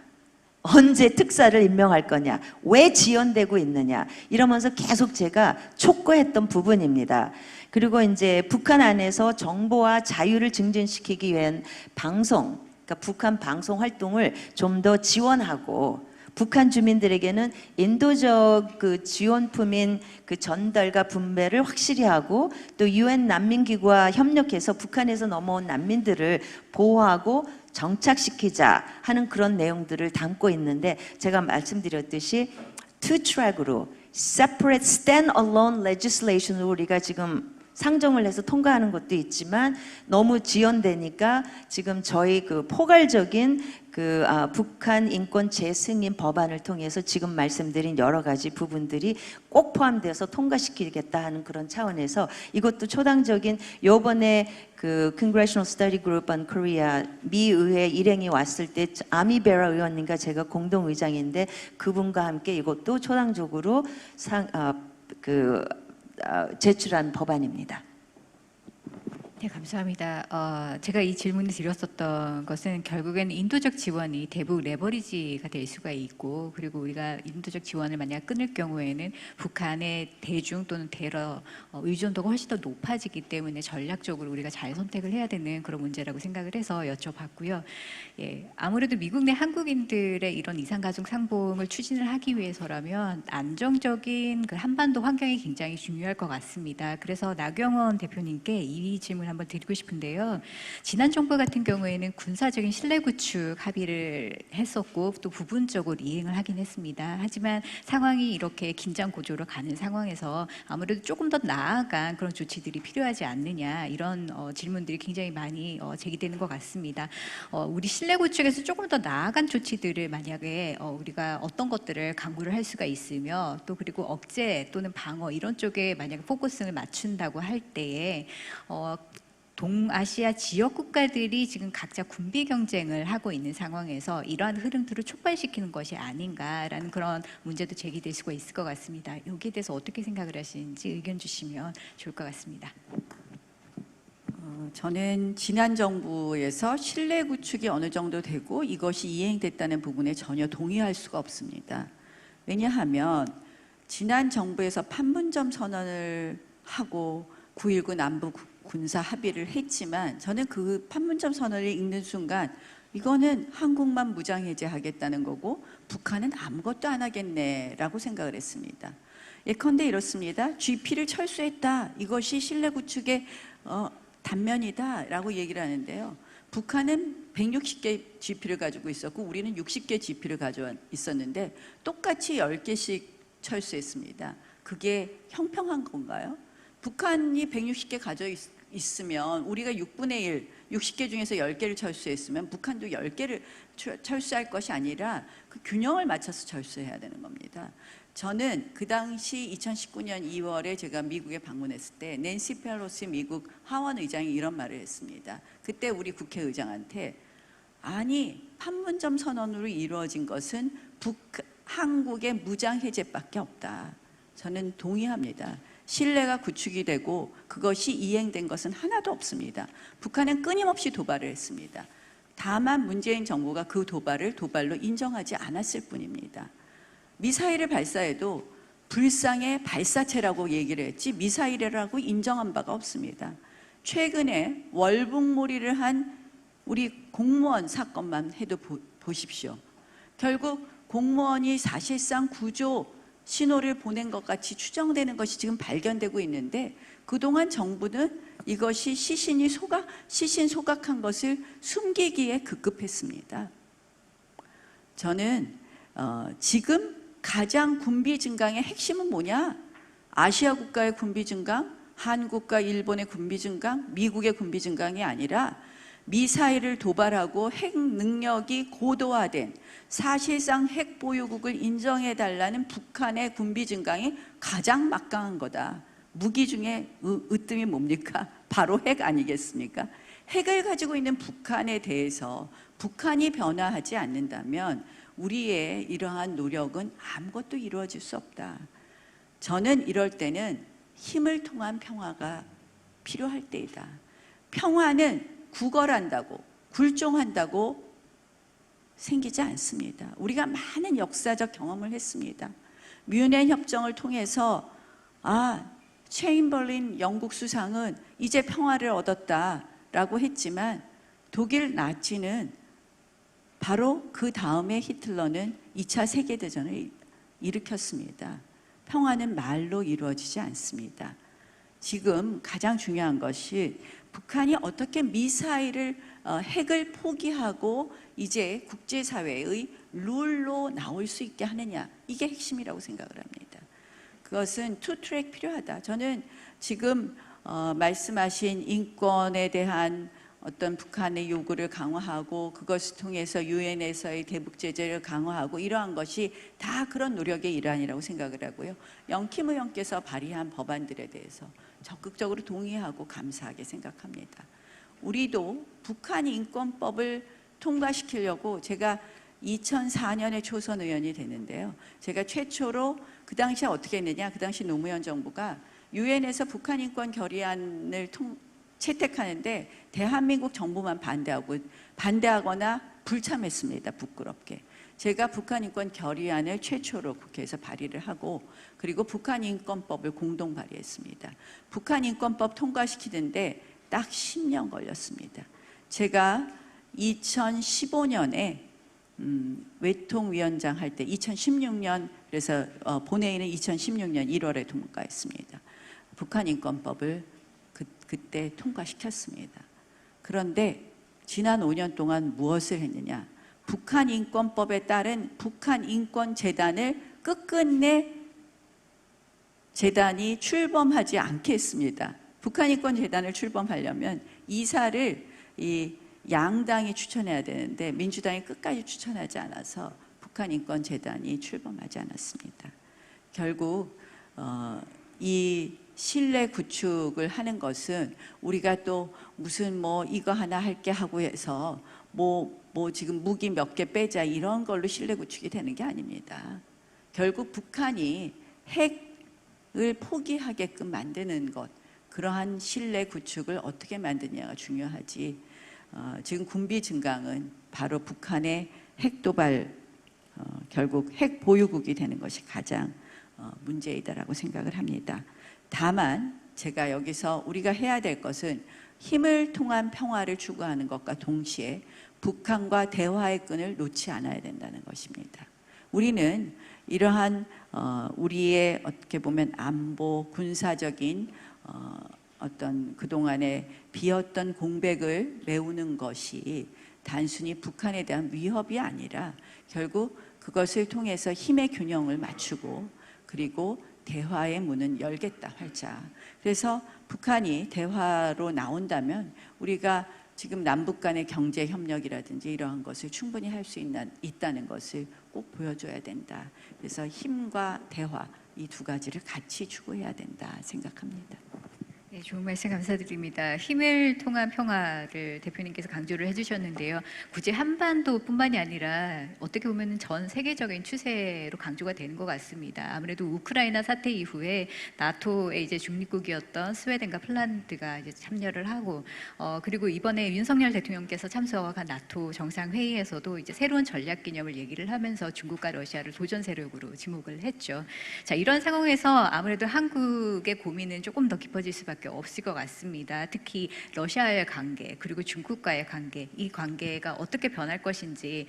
언제 특사를 임명할 거냐, 왜 지연되고 있느냐 이러면서 계속 제가 촉구했던 부분입니다. 그리고 이제 북한 안에서 정보와 자유를 증진시키기 위한 방송, 그러니까 북한 방송 활동을 좀 더 지원하고 북한 주민들에게는 인도적 그 지원품인 그 전달과 분배를 확실히 하고 또 UN 난민기구와 협력해서 북한에서 넘어온 난민들을 보호하고 정착시키자 하는 그런 내용들을 담고 있는데 제가 말씀드렸듯이 2트랙으로 separate stand-alone legislation으로 우리가 지금 상정을 해서 통과하는 것도 있지만 너무 지연되니까 지금 저희 그 포괄적인 그 북한 인권 재승인 법안을 통해서 지금 말씀드린 여러 가지 부분들이 꼭 포함돼서 통과시키겠다 하는 그런 차원에서 이것도 초당적인 요번에 그 Congressional Study Group on Korea 미 의회 일행이 왔을 때 아미베라 의원님과 제가 공동 의장인데 그분과 함께 이것도 초당적으로 제출한 법안입니다. 네, 감사합니다. 제가 이 질문을 드렸었던 것은 결국에는 인도적 지원이 대북 레버리지가 될 수가 있고 그리고 우리가 인도적 지원을 만약 끊을 경우에는 북한의 대중 또는 대러 의존도가 훨씬 더 높아지기 때문에 전략적으로 우리가 잘 선택을 해야 되는 그런 문제라고 생각을 해서 여쭤봤고요. 예, 아무래도 미국 내 한국인들의 이런 이산가족 상봉을 추진을 하기 위해서라면 안정적인 그 한반도 환경이 굉장히 중요할 것 같습니다. 그래서 나경원 대표님께 이 질문 한번 드리고 싶은데요. 지난 정부 같은 경우에는 군사적인 신뢰 구축 합의를 했었고 또 부분적으로 이행을 하긴 했습니다. 하지만 상황이 이렇게 긴장 고조로 가는 상황에서 아무래도 조금 더 나아간 그런 조치들이 필요하지 않느냐 이런 질문들이 굉장히 많이 제기되는 것 같습니다. 우리 신뢰 구축에서 조금 더 나아간 조치들을 만약에 우리가 어떤 것들을 강구를 할 수가 있으며 또 그리고 억제 또는 방어 이런 쪽에 만약에 포커스를 맞춘다고 할 때에 동아시아 지역 국가들이 지금 각자 군비 경쟁을 하고 있는 상황에서 이러한 흐름들을 촉발시키는 것이 아닌가라는 그런 문제도 제기될 수가 있을 것 같습니다. 여기에 대해서 어떻게 생각을 하시는지 의견 주시면 좋을 것 같습니다. 저는 지난 정부에서 신뢰 구축이 어느 정도 되고 이것이 이행됐다는 부분에 전혀 동의할 수가 없습니다. 왜냐하면 지난 정부에서 판문점 선언을 하고 9.19 남북 군사 합의를 했지만 저는 그 판문점 선언을 읽는 순간 이거는 한국만 무장해제하겠다는 거고 북한은 아무것도 안 하겠네라고 생각을 했습니다. 예컨대 이렇습니다. GP를 철수했다. 이것이 신뢰 구축의 단면이다라고 얘기를 하는데요. 북한은 160개 GP를 가지고 있었고 우리는 60개 GP를 가지고 있었는데 똑같이 10개씩 철수했습니다. 그게 형평한 건가요? 북한이 160개 가져 있으면 우리가 6분의 1, 60개 중에서 10개를 철수했으면 북한도 10개를 철수할 것이 아니라 그 균형을 맞춰서 철수해야 되는 겁니다. 저는 그 당시 2019년 2월에 제가 미국에 방문했을 때 낸시 펠로시 미국 하원 의장이 이런 말을 했습니다. 그때 우리 국회의장한테 아니 판문점 선언으로 이루어진 것은 한국의 무장 해제밖에 없다. 저는 동의합니다. 신뢰가 구축이 되고 그것이 이행된 것은 하나도 없습니다. 북한은 끊임없이 도발을 했습니다. 다만 문재인 정부가 그 도발로 인정하지 않았을 뿐입니다. 미사일을 발사해도 불상의 발사체라고 얘기를 했지 미사일이라고 인정한 바가 없습니다. 최근에 월북몰이를 한 우리 공무원 사건만 해도 보십시오. 결국 공무원이 사실상 구조 신호를 보낸 것 같이 추정되는 것이 지금 발견되고 있는데 그동안 정부는 이것이 시신 소각한 것을 숨기기에 급급했습니다. 저는 지금 가장 군비 증강의 핵심은 뭐냐? 아시아 국가의 군비 증강, 한국과 일본의 군비 증강, 미국의 군비 증강이 아니라 미사일을 도발하고 핵 능력이 고도화된 사실상 핵 보유국을 인정해달라는 북한의 군비 증강이 가장 막강한 거다. 무기 중에 으뜸이 뭡니까? 바로 핵 아니겠습니까? 핵을 가지고 있는 북한에 대해서 북한이 변화하지 않는다면 우리의 이러한 노력은 아무것도 이루어질 수 없다. 저는 이럴 때는 힘을 통한 평화가 필요할 때이다. 평화는 구걸한다고, 굴종한다고 생기지 않습니다. 우리가 많은 역사적 경험을 했습니다. 뮌헨 협정을 통해서 체인벌린 영국 수상은 이제 평화를 얻었다라고 했지만 독일 나치는 바로 그 다음에 히틀러는 2차 세계대전을 일으켰습니다. 평화는 말로 이루어지지 않습니다. 지금 가장 중요한 것이 북한이 어떻게 미사일을 핵을 포기하고 이제 국제사회의 룰로 나올 수 있게 하느냐, 이게 핵심이라고 생각을 합니다. 그것은 투트랙 필요하다. 저는 지금 말씀하신 인권에 대한 어떤 북한의 요구를 강화하고 그것을 통해서 유엔에서의 대북 제재를 강화하고 이러한 것이 다 그런 노력의 일환이라고 생각을 하고요. 영킴 의원께서 발의한 법안들에 대해서 적극적으로 동의하고 감사하게 생각합니다. 우리도 북한 인권법을 통과시키려고 제가 2004년에 초선 의원이 됐는데요. 제가 최초로 그 당시에 어떻게 했느냐, 그 당시 노무현 정부가 유엔에서 북한 인권 결의안을 채택하는데 대한민국 정부만 반대하거나 불참했습니다. 부끄럽게. 제가 북한 인권 결의안을 최초로 국회에서 발의를 하고 그리고 북한 인권법을 공동 발의했습니다. 북한 인권법 통과시키는데 딱 10년 걸렸습니다. 제가 2015년에 외통위원장 할 때 2016년 그래서 본회의는 2016년 1월에 통과했습니다. 북한 인권법을 그때 통과시켰습니다. 그런데 지난 5년 동안 무엇을 했느냐? 북한 인권법에 따른 북한 인권재단을 끝끝내 재단이 출범하지 않게 했습니다. 북한 인권재단을 출범하려면 이사를 이 양당이 추천해야 되는데 민주당이 끝까지 추천하지 않아서 북한 인권재단이 출범하지 않았습니다. 결국 이 신뢰 구축을 하는 것은 우리가 또 무슨 이거 하나 할게 하고 해서 지금 무기 몇 개 빼자 이런 걸로 신뢰 구축이 되는 게 아닙니다. 결국 북한이 핵을 포기하게끔 만드는 것, 그러한 신뢰 구축을 어떻게 만드냐가 중요하지. 지금 군비 증강은 바로 북한의 핵 도발, 결국 핵 보유국이 되는 것이 가장 문제이다라고 생각을 합니다. 다만 제가 여기서 우리가 해야 될 것은 힘을 통한 평화를 추구하는 것과 동시에 북한과 대화의 끈을 놓지 않아야 된다는 것입니다. 우리는 이러한 우리의 어떻게 보면 안보, 군사적인 어떤 그동안의 비었던 공백을 메우는 것이 단순히 북한에 대한 위협이 아니라 결국 그것을 통해서 힘의 균형을 맞추고 그리고 대화의 문은 열겠다, 활짝. 그래서 북한이 대화로 나온다면 우리가 지금 남북 간의 경제 협력이라든지 이러한 것을 충분히 할 수 있다는 것을 꼭 보여줘야 된다. 그래서 힘과 대화 이 두 가지를 같이 추구해야 된다 생각합니다. 네, 좋은 말씀 감사드립니다. 힘을 통한 평화를 대표님께서 강조를 해주셨는데요. 굳이 한반도뿐만이 아니라 어떻게 보면 전 세계적인 추세로 강조가 되는 것 같습니다. 아무래도 우크라이나 사태 이후에 나토의 이제 중립국이었던 스웨덴과 핀란드가 이제 참여를 하고, 그리고 이번에 윤석열 대통령께서 참석한 나토 정상회의에서도 이제 새로운 전략 기념을 얘기를 하면서 중국과 러시아를 도전 세력으로 지목을 했죠. 자, 이런 상황에서 아무래도 한국의 고민은 조금 더 깊어질 수밖에 없을 것 같습니다. 특히 러시아의 관계 그리고 중국과의 관계, 이 관계가 어떻게 변할 것인지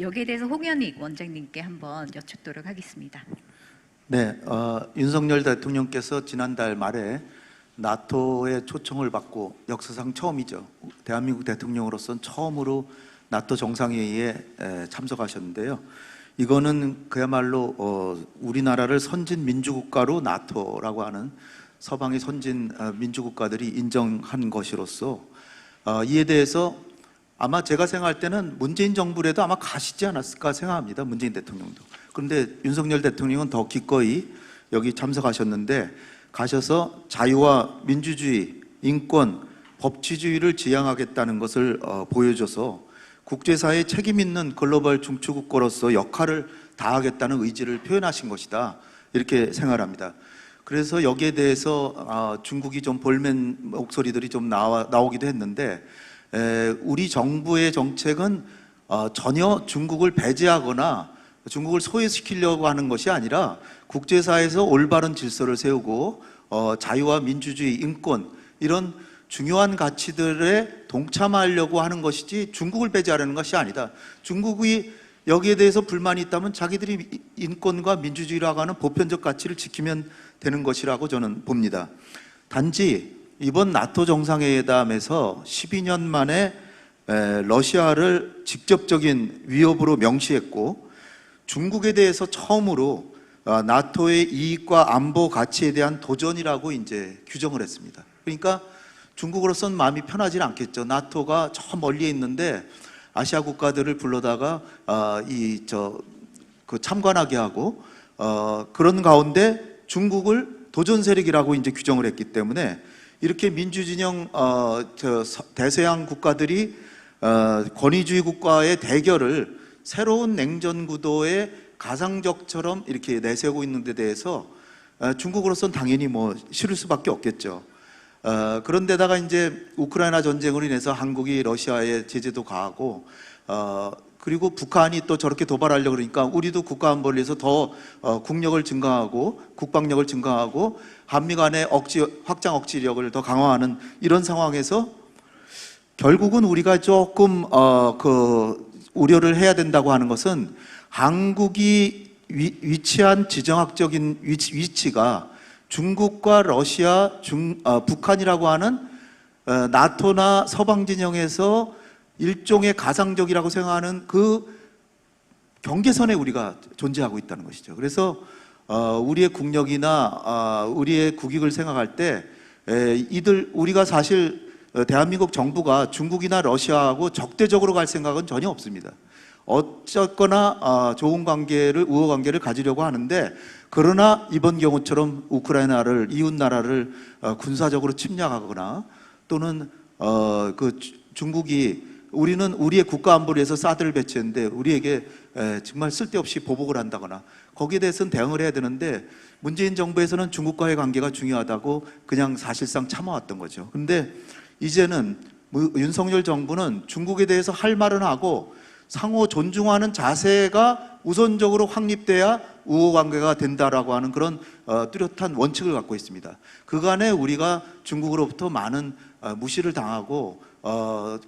여기에 대해서 홍현익 원장님께 한번 여쭙도록 하겠습니다. 네, 윤석열 대통령께서 지난달 말에 나토의 초청을 받고 역사상 처음이죠. 대한민국 대통령으로서는 처음으로 나토 정상회의에 참석하셨는데요. 이거는 그야말로 우리나라를 선진 민주국가로 나토라고 하는 서방의 선진 민주국가들이 인정한 것이로서 이에 대해서 아마 제가 생각할 때는 문재인 정부라도 아마 가시지 않았을까 생각합니다. 문재인 대통령도. 그런데 윤석열 대통령은 더 기꺼이 여기 참석하셨는데 가셔서 자유와 민주주의, 인권, 법치주의를 지향하겠다는 것을 보여줘서 국제사회에 책임 있는 글로벌 중추국가로서 역할을 다하겠다는 의지를 표현하신 것이다. 이렇게 생각합니다. 그래서 여기에 대해서 중국이 좀 볼멘 목소리들이 좀 나오기도 했는데 우리 정부의 정책은 전혀 중국을 배제하거나 중국을 소외시키려고 하는 것이 아니라 국제사회에서 올바른 질서를 세우고 자유와 민주주의, 인권 이런 중요한 가치들에 동참하려고 하는 것이지 중국을 배제하려는 것이 아니다. 중국이 여기에 대해서 불만이 있다면 자기들이 인권과 민주주의라고 하는 보편적 가치를 지키면 되는 것이라고 저는 봅니다. 단지 이번 나토 정상회담에서 12년 만에 러시아를 직접적인 위협으로 명시했고 중국에 대해서 처음으로 나토의 이익과 안보 가치에 대한 도전이라고 이제 규정을 했습니다. 그러니까 중국으로서는 마음이 편하지 않겠죠. 나토가 저 멀리에 있는데 아시아 국가들을 불러다가 참관하게 하고 그런 가운데 중국을 도전 세력이라고 이제 규정을 했기 때문에 이렇게 민주진영 대서양 국가들이 권위주의 국가의 대결을 새로운 냉전 구도의 가상적처럼 이렇게 내세우고 있는 데 대해서 중국으로서는 당연히 싫을 수밖에 없겠죠. 그런데다가 이제 우크라이나 전쟁으로 인해서 한국이 러시아에 제재도 가하고 그리고 북한이 또 저렇게 도발하려고 그러니까 우리도 국가안보를 위해서 더 국력을 증강하고 국방력을 증강하고 한미 간의 확장 억지력을 더 강화하는 이런 상황에서 결국은 우리가 조금 우려를 해야 된다고 하는 것은 한국이 위치한 지정학적인 위치가 중국과 러시아, 북한이라고 하는 나토나 서방 진영에서 일종의 가상적이라고 생각하는 그 경계선에 우리가 존재하고 있다는 것이죠. 그래서 우리의 국력이나 우리의 국익을 생각할 때 우리가 사실 대한민국 정부가 중국이나 러시아하고 적대적으로 갈 생각은 전혀 없습니다. 어쨌거나 좋은 우호 관계를 가지려고 하는데 그러나 이번 경우처럼 우크라이나를 이웃 나라를 군사적으로 침략하거나 또는 중국이 우리는 우리의 국가 안보를 위해서 사드를 배치했는데 우리에게 정말 쓸데없이 보복을 한다거나 거기에 대해서는 대응을 해야 되는데 문재인 정부에서는 중국과의 관계가 중요하다고 그냥 사실상 참아왔던 거죠. 그런데 이제는 윤석열 정부는 중국에 대해서 할 말은 하고 상호 존중하는 자세가 우선적으로 확립돼야 우호 관계가 된다라고 하는 그런 뚜렷한 원칙을 갖고 있습니다. 그간에 우리가 중국으로부터 많은 무시를 당하고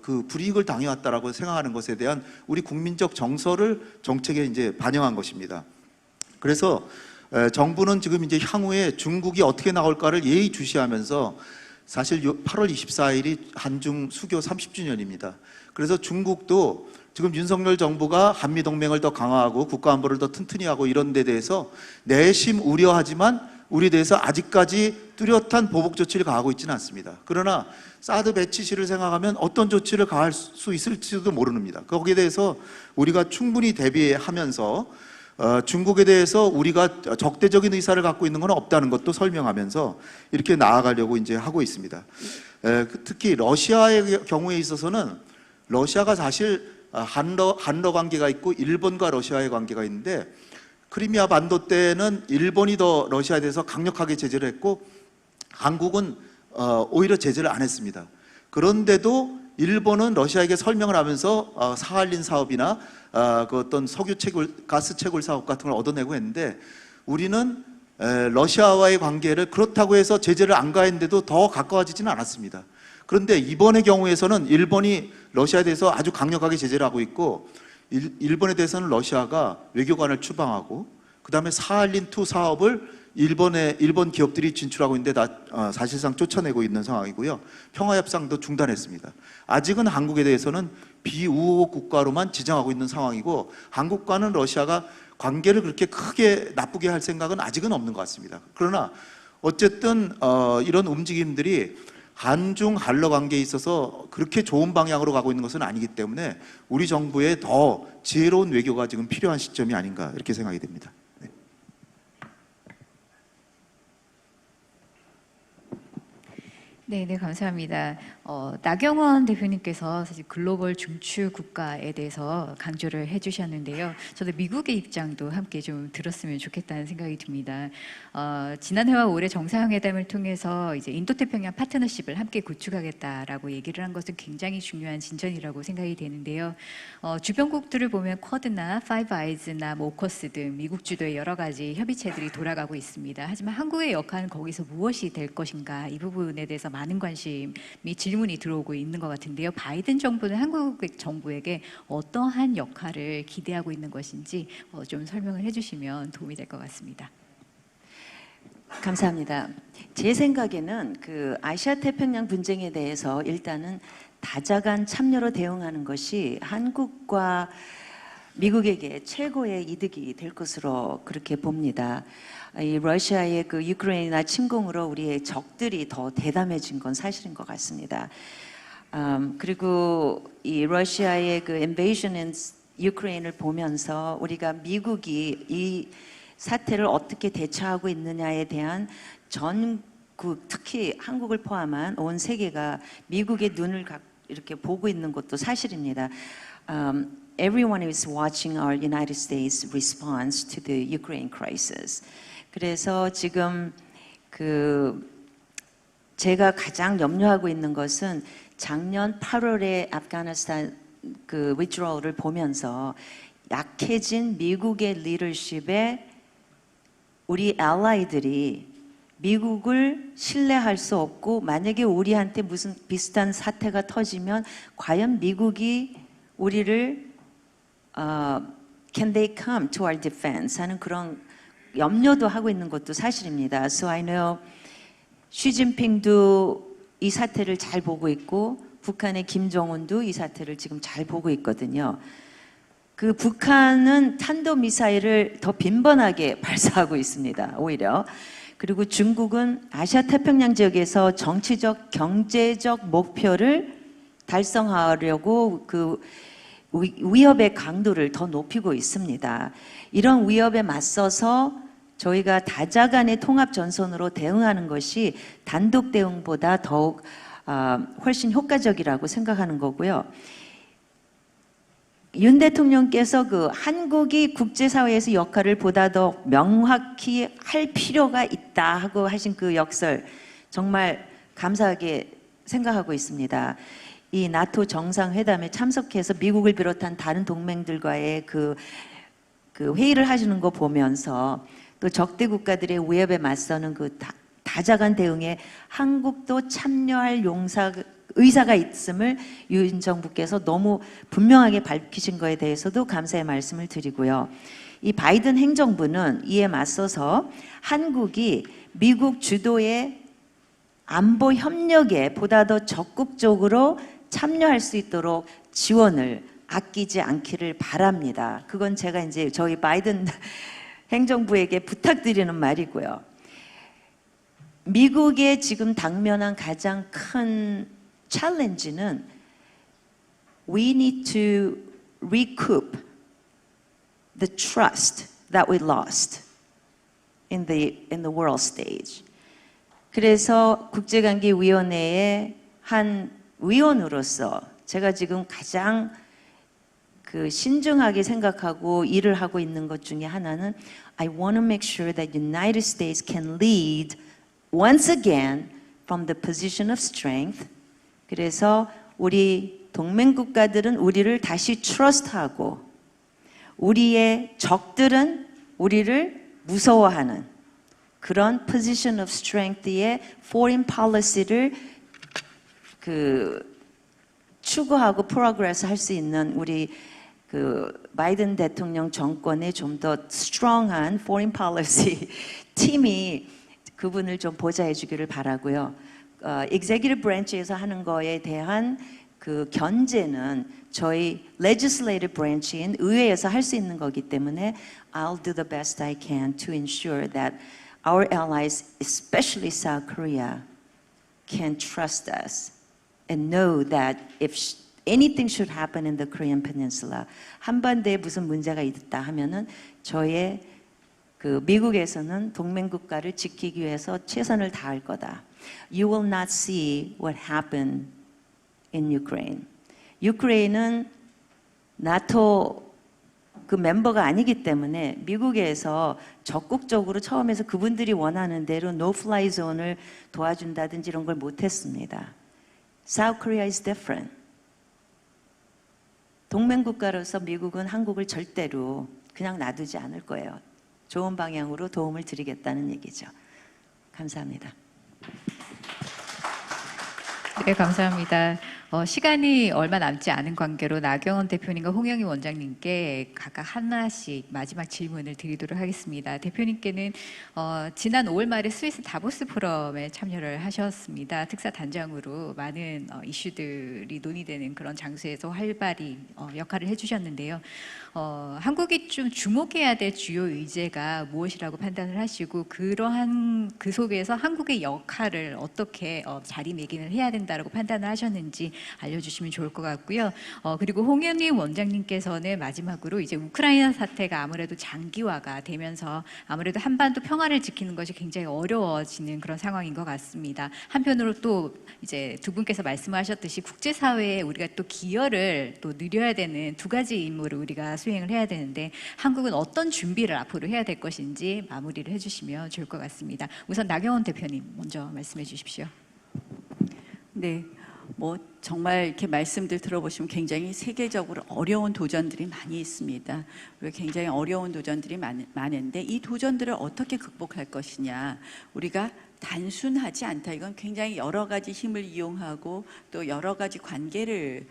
그 불이익을 당해왔다라고 생각하는 것에 대한 우리 국민적 정서를 정책에 이제 반영한 것입니다. 그래서 정부는 지금 이제 향후에 중국이 어떻게 나올까를 예의주시하면서 사실 8월 24일이 한중 수교 30주년입니다. 그래서 중국도 지금 윤석열 정부가 한미동맹을 더 강화하고 국가안보를 더 튼튼히 하고 이런 데 대해서 내심 우려하지만 우리에 대해서 아직까지 뚜렷한 보복 조치를 가하고 있지는 않습니다. 그러나 사드 배치 시를 생각하면 어떤 조치를 가할 수 있을지도 모릅니다. 거기에 대해서 우리가 충분히 대비하면서 중국에 대해서 우리가 적대적인 의사를 갖고 있는 건 없다는 것도 설명하면서 이렇게 나아가려고 이제 하고 있습니다. 특히 러시아의 경우에 있어서는 러시아가 사실 한러 관계가 있고 일본과 러시아의 관계가 있는데 크리미아 반도 때는 일본이 더 러시아에 대해서 강력하게 제재를 했고 한국은 오히려 제재를 안 했습니다. 그런데도 일본은 러시아에게 설명을 하면서 사할린 사업이나 그 어떤 석유 채굴, 가스 채굴 사업 같은 걸 얻어내고 했는데 우리는 러시아와의 관계를 그렇다고 해서 제재를 안 가했는데도 더 가까워지지는 않았습니다. 그런데 이번의 경우에서는 일본이 러시아에 대해서 아주 강력하게 제재를 하고 있고 일본에 대해서는 러시아가 외교관을 추방하고 그 다음에 사할린2 사업을 일본 기업들이 진출하고 있는데 사실상 쫓아내고 있는 상황이고요. 평화협상도 중단했습니다. 아직은 한국에 대해서는 비우호 국가로만 지정하고 있는 상황이고 한국과는 러시아가 관계를 그렇게 크게 나쁘게 할 생각은 아직은 없는 것 같습니다. 그러나 어쨌든 이런 움직임들이 한중 한러 관계에 있어서 그렇게 좋은 방향으로 가고 있는 것은 아니기 때문에 우리 정부의 더 지혜로운 외교가 지금 필요한 시점이 아닌가 이렇게 생각이 됩니다. 네. 네, 감사합니다. 나경원 대표님께서 사실 글로벌 중추 국가에 대해서 강조를 해주셨는데요. 저도 미국의 입장도 함께 좀 들었으면 좋겠다는 생각이 듭니다. 지난해와 올해 정상회담을 통해서 이제 인도태평양 파트너십을 함께 구축하겠다라고 얘기를 한 것은 굉장히 중요한 진전이라고 생각이 되는데요. 주변국들을 보면 쿼드나 파이브 아이즈나 오커스 등 미국 주도의 여러 가지 협의체들이 돌아가고 있습니다. 하지만 한국의 역할은 거기서 무엇이 될 것인가 이 부분에 대해서 많은 관심이 질문이 들어오고 있는 것 같은데요. 바이든 정부는 한국 정부에게 어떠한 역할을 기대하고 있는 것인지 좀 설명을 해주시면 도움이 될 것 같습니다. 감사합니다. 제 생각에는 그 아시아 태평양 분쟁에 대해서 일단은 다자간 참여로 대응하는 것이 한국과 미국에게 최고의 이득이 될 것으로 그렇게 봅니다. 이 러시아의 그 우크라이나 침공으로 우리의 적들이 더 대담해진 건 사실인 것 같습니다. 그리고 이 러시아의 그 invasion in 우크라이나를 보면서 우리가 미국이 이 사태를 어떻게 대처하고 있느냐에 대한 전국, 특히 한국을 포함한 온 세계가 미국의 눈을 이렇게 보고 있는 것도 사실입니다. Everyone is watching our United States response to the Ukraine crisis. 그래서 지금 제가 가장 염려하고 있는 것은 작년 8월에 아프가니스탄 그 withdrawal을 보면서 약해진 미국의 리더십에 우리 알라이들이 미국을 신뢰할 수 없고 만약에 우리한테 무슨 비슷한 사태가 터지면 과연 미국이 우리를 can they come to our defense 하는 그런 염려도 하고 있는 것도 사실입니다. So I know 시진핑도 이 사태를 잘 보고 있고 북한의 김정은도 이 사태를 지금 잘 보고 있거든요. 그 북한은 탄도미사일을 더 빈번하게 발사하고 있습니다. 오히려. 그리고 중국은 아시아 태평양 지역에서 정치적, 경제적 목표를 달성하려고 그 위협의 강도를 더 높이고 있습니다. 이런 위협에 맞서서 저희가 다자간의 통합 전선으로 대응하는 것이 단독 대응보다 더욱 훨씬 효과적이라고 생각하는 거고요. 윤 대통령께서 그 한국이 국제사회에서 역할을 보다 더 명확히 할 필요가 있다 하고 하신 그 역설 정말 감사하게 생각하고 있습니다. 이 나토 정상회담에 참석해서 미국을 비롯한 다른 동맹들과의 그 회의를 하시는 거 보면서 또 적대 국가들의 위협에 맞서는 그 다자간 대응에 한국도 참여할 의사가 있음을 윤 정부께서 너무 분명하게 밝히신 거에 대해서도 감사의 말씀을 드리고요. 이 바이든 행정부는 이에 맞서서 한국이 미국 주도의 안보 협력에 보다 더 적극적으로 참여할 수 있도록 지원을 아끼지 않기를 바랍니다. 그건 제가 이제 저희 바이든 행정부에게 부탁드리는 말이고요. 미국에 지금 당면한 가장 큰 챌린지는 we need to recoup the trust that we lost in the world stage. 그래서 국제관계위원회의 한 위원으로서 제가 지금 가장 그 신중하게 생각하고 일을 하고 있는 것 중에 하나는 I want to make sure that United States can lead once again from the position of strength. 그래서 우리 동맹 국가들은 우리를 다시 트러스트하고 우리의 적들은 우리를 무서워하는 그런 position of strength의 foreign policy를 추구하고 프로그레스 할 수 있는 우리 바이든 대통령 정권의 좀 더 스트롱한 foreign policy 팀이 그분을 좀 보좌해 주기를 바라고요. executive branch에서 하는 거에 대한 그 견제는 저희 legislative branch인 의회에서 할 수 있는 거기 때문에 I'll do the best I can to ensure that our allies, especially South Korea, can trust us and know that if anything should happen in the Korean Peninsula, 한반도에 무슨 문제가 있다 하면은 저의 그 미국에서는 동맹 국가를 지키기 위해서 최선을 다할 거다. You will not see what happened in Ukraine. 유크레인은 나토 그 멤버가 아니기 때문에 미국에서 적극적으로 처음에서 그분들이 원하는 대로 no-fly zone을 도와준다든지 이런 걸 못했습니다. South Korea is different. 동맹국가로서 미국은 한국을 절대로 그냥 놔두지 않을 거예요. 좋은 방향으로 도움을 드리겠다는 얘기죠. 감사합니다. 네, 감사합니다. 시간이 얼마 남지 않은 관계로 나경원 대표님과 홍영희 원장님께 각각 하나씩 마지막 질문을 드리도록 하겠습니다. 대표님께는 지난 5월 말에 스위스 다보스 포럼에 참여를 하셨습니다. 특사 단장으로 많은 이슈들이 논의되는 그런 장소에서 활발히 역할을 해주셨는데요. 한국이 좀 주목해야 될 주요 의제가 무엇이라고 판단을 하시고 그러한 그 속에서 한국의 역할을 어떻게 자리매김을 해야 된다라고 판단을 하셨는지 알려주시면 좋을 것 같고요. 그리고 홍현희 원장님께서는 마지막으로 이제 우크라이나 사태가 아무래도 장기화가 되면서 아무래도 한반도 평화를 지키는 것이 굉장히 어려워지는 그런 상황인 것 같습니다. 한편으로 또 이제 두 분께서 말씀하셨듯이 국제사회에 우리가 또 기여를 또 누려야 되는 두 가지 임무를 우리가 수행을 해야 되는데 한국은 어떤 준비를 앞으로 해야 될 것인지 마무리를 해주시면 좋을 것 같습니다. 우선 나경원 대표님 먼저 말씀해 주십시오. 네, 뭐 정말 이렇게 말씀들 들어보시면 굉장히 세계적으로 어려운 도전들이 많이 있습니다. 그리고 굉장히 어려운 도전들이 많은데 이 도전들을 어떻게 극복할 것이냐, 우리가 단순하지 않다. 이건 굉장히 여러 가지 힘을 이용하고 또 여러 가지 관계를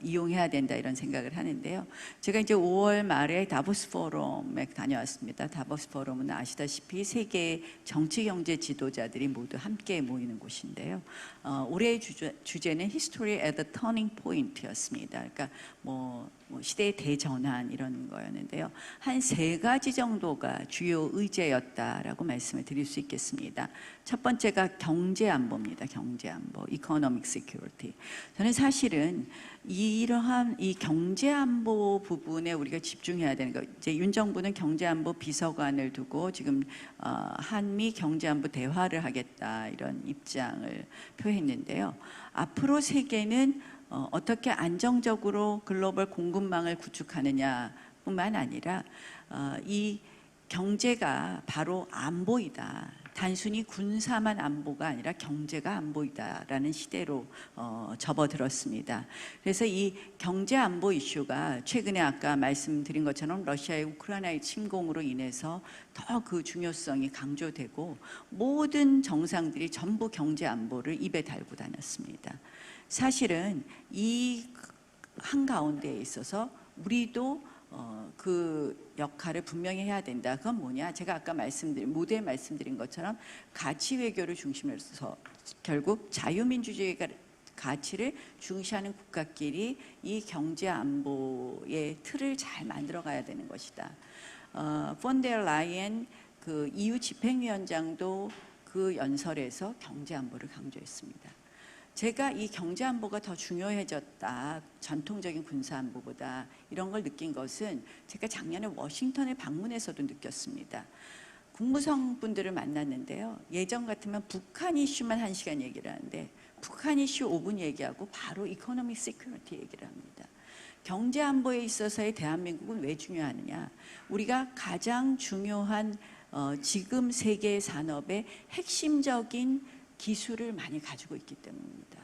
이용해야 된다 이런 생각을 하는데요. 제가 이제 5월 말에 다보스 포럼에 다녀왔습니다. 다보스 포럼은 아시다시피 세계 정치 경제 지도자들이 모두 함께 모이는 곳인데요. 올해의 주제는 History at the Turning Point였습니다. 그러니까 뭐 시대의 대전환 이런 거였는데요. 한 3가지 정도가 주요 의제였다라고 말씀을 드릴 수 있겠습니다. 첫 번째가 경제안보입니다. 경제안보, Economic Security. 저는 사실은 이러한 이 경제안보 부분에 우리가 집중해야 되는 거. 이제 윤 정부는 경제안보 비서관을 두고 지금 한미 경제안보 대화를 하겠다 이런 입장을 표했는데요. 앞으로 세계는 어떻게 안정적으로 글로벌 공급망을 구축하느냐 뿐만 아니라 이 경제가 바로 안보이다. 단순히 군사만 안보가 아니라 경제가 안보이다라는 시대로 접어들었습니다. 그래서 이 경제 안보 이슈가 최근에 아까 말씀드린 것처럼 러시아의 우크라이나의 침공으로 인해서 더 그 중요성이 강조되고 모든 정상들이 전부 경제 안보를 입에 달고 다녔습니다. 사실은 이 한가운데에 있어서 우리도 그 역할을 분명히 해야 된다. 그건 뭐냐? 제가 아까 모두에 말씀드린 것처럼 가치 외교를 중심으로 해서 결국 자유민주주의 가치를 중시하는 국가끼리 이 경제 안보의 틀을 잘 만들어 가야 되는 것이다. 폰데어 라이엔 그 EU 집행위원장도 그 연설에서 경제 안보를 강조했습니다. 제가 이 경제 안보가 더 중요해졌다. 전통적인 군사 안보보다 이런 걸 느낀 것은 제가 작년에 워싱턴에 방문해서도 느꼈습니다. 국무성 분들을 만났는데요. 예전 같으면 북한 이슈만 1시간 얘기를 하는데 북한 이슈 5분 얘기하고 바로 이코노믹 시큐리티 얘기를 합니다. 경제 안보에 있어서의 대한민국은 왜 중요하느냐? 우리가 가장 중요한 지금 세계 산업의 핵심적인 기술을 많이 가지고 있기 때문입니다.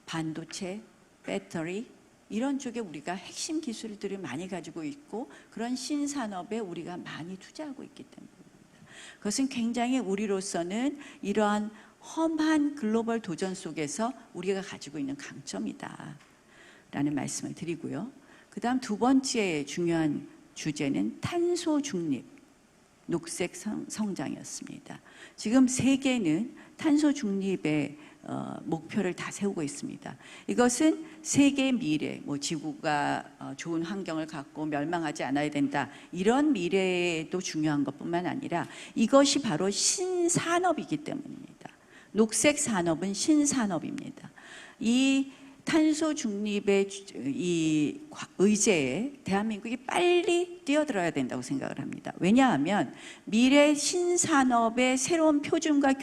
반도체, 배터리 이런 쪽에 우리가 핵심 기술들을 많이 가지고 있고 그런 신산업에 우리가 많이 투자하고 있기 때문입니다. 그것은 굉장히 우리로서는 이러한 험한 글로벌 도전 속에서 우리가 가지고 있는 강점이다 라는 말씀을 드리고요. 그 다음 두 번째 중요한 주제는 탄소 중립, 녹색 성장이었습니다. 지금 세계는 탄소 중립에 목표를 다 세우고 있습니다. 이것은 세계 미래, 뭐 지구가 좋은 환경을 갖고 멸망하지 않아야 된다, 이런 미래도 중요한 것뿐만 아니라 이것이 바로 신산업이기 때문입니다. 녹색 산업은 신산업입니다. 이 탄소 중립의 이 의제에 대한민국이 빨리 뛰어들어야 된다고 생각을 합니다. 왜냐하면 미래 신산업의 새로운 표준을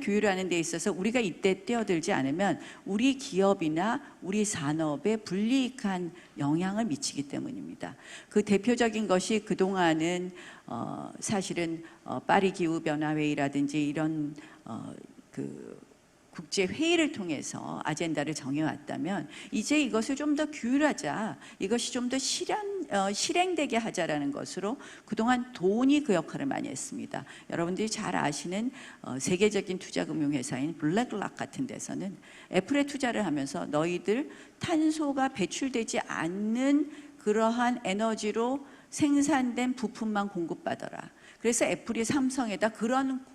규율하는 데 있어서 우리가 이때 뛰어들지 않으면 우리 기업이나 우리 산업에 불이익한 영향을 미치기 때문입니다. 그 대표적인 것이 그동안은 사실은 파리 기후변화회의라든지 이런 국제 회의를 통해서 아젠다를 정해왔다면 이제 이것을 좀 더 규율하자, 이것이 좀 더 실행되게 하자라는 것으로 그동안 돈이 그 역할을 많이 했습니다. 여러분들이 잘 아시는 세계적인 투자금융회사인 블랙락 같은 데서는 애플에 투자를 하면서 너희들 탄소가 배출되지 않는 그러한 에너지로 생산된 부품만 공급받아라. 그래서 애플이 삼성에다 그런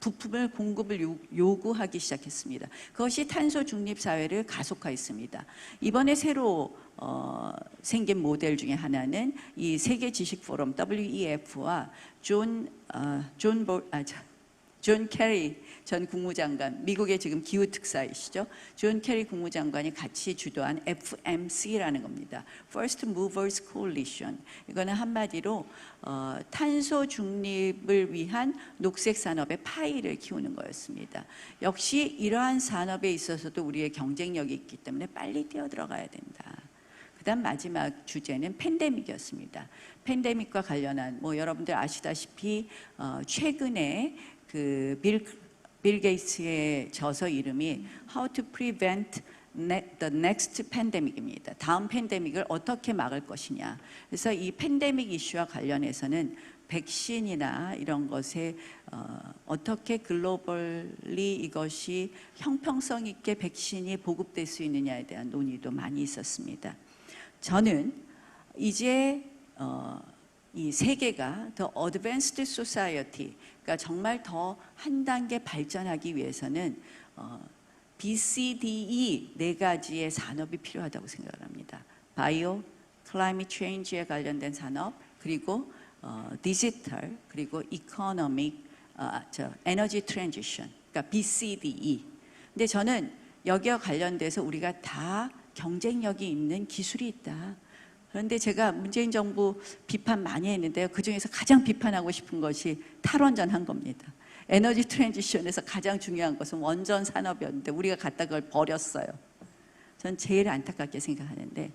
부품을 공급을 요구하기 시작했습니다. 그것이 탄소 중립 사회를 가속화했습니다. 이번에 새로 생긴 모델 중에 하나는 이 세계 지식 포럼 WEF와 존 캐리 전 국무장관, 미국의 지금 기후 특사이시죠. 존 캐리 국무장관이 같이 주도한 FMC라는 겁니다. First Movers Coalition. 이거는 한마디로 탄소 중립을 위한 녹색 산업의 파이를 키우는 거였습니다. 역시 이러한 산업에 있어서도 우리의 경쟁력이 있기 때문에 빨리 뛰어들어가야 된다. 그다음 마지막 주제는 팬데믹이었습니다. 팬데믹과 관련한 뭐 여러분들 아시다시피 최근에 그 빌 게이츠의 저서 이름이 How to Prevent the Next Pandemic입니다. 다음 팬데믹을 어떻게 막을 것이냐. 그래서 이 팬데믹 이슈와 관련해서는 백신이나 이런 것에 어떻게 글로벌리 이것이 형평성 있게 백신이 보급될 수 있느냐에 대한 논의도 많이 있었습니다. 저는 이제 이 세계가 더 어드밴스드 소사이어티, 그러니까 정말 더 한 단계 발전하기 위해서는 BCDE 4가지의 산업이 필요하다고 생각을 합니다. 바이오, 클라이밋 체인지에 관련된 산업, 그리고 디지털, 그리고 이코노믹, 에너지 트랜지션, 그러니까 BCDE. 근데 저는 여기와 관련돼서 우리가 다 경쟁력이 있는 기술이 있다. 그런데 제가 문재인 정부 비판 많이 했는데요. 그중에서 가장 비판하고 싶은 것이 탈원전한 겁니다. 에너지 트랜지션에서 가장 중요한 것은 원전 산업이었는데 우리가 갖다 그걸 버렸어요. 전 제일 안타깝게 생각하는데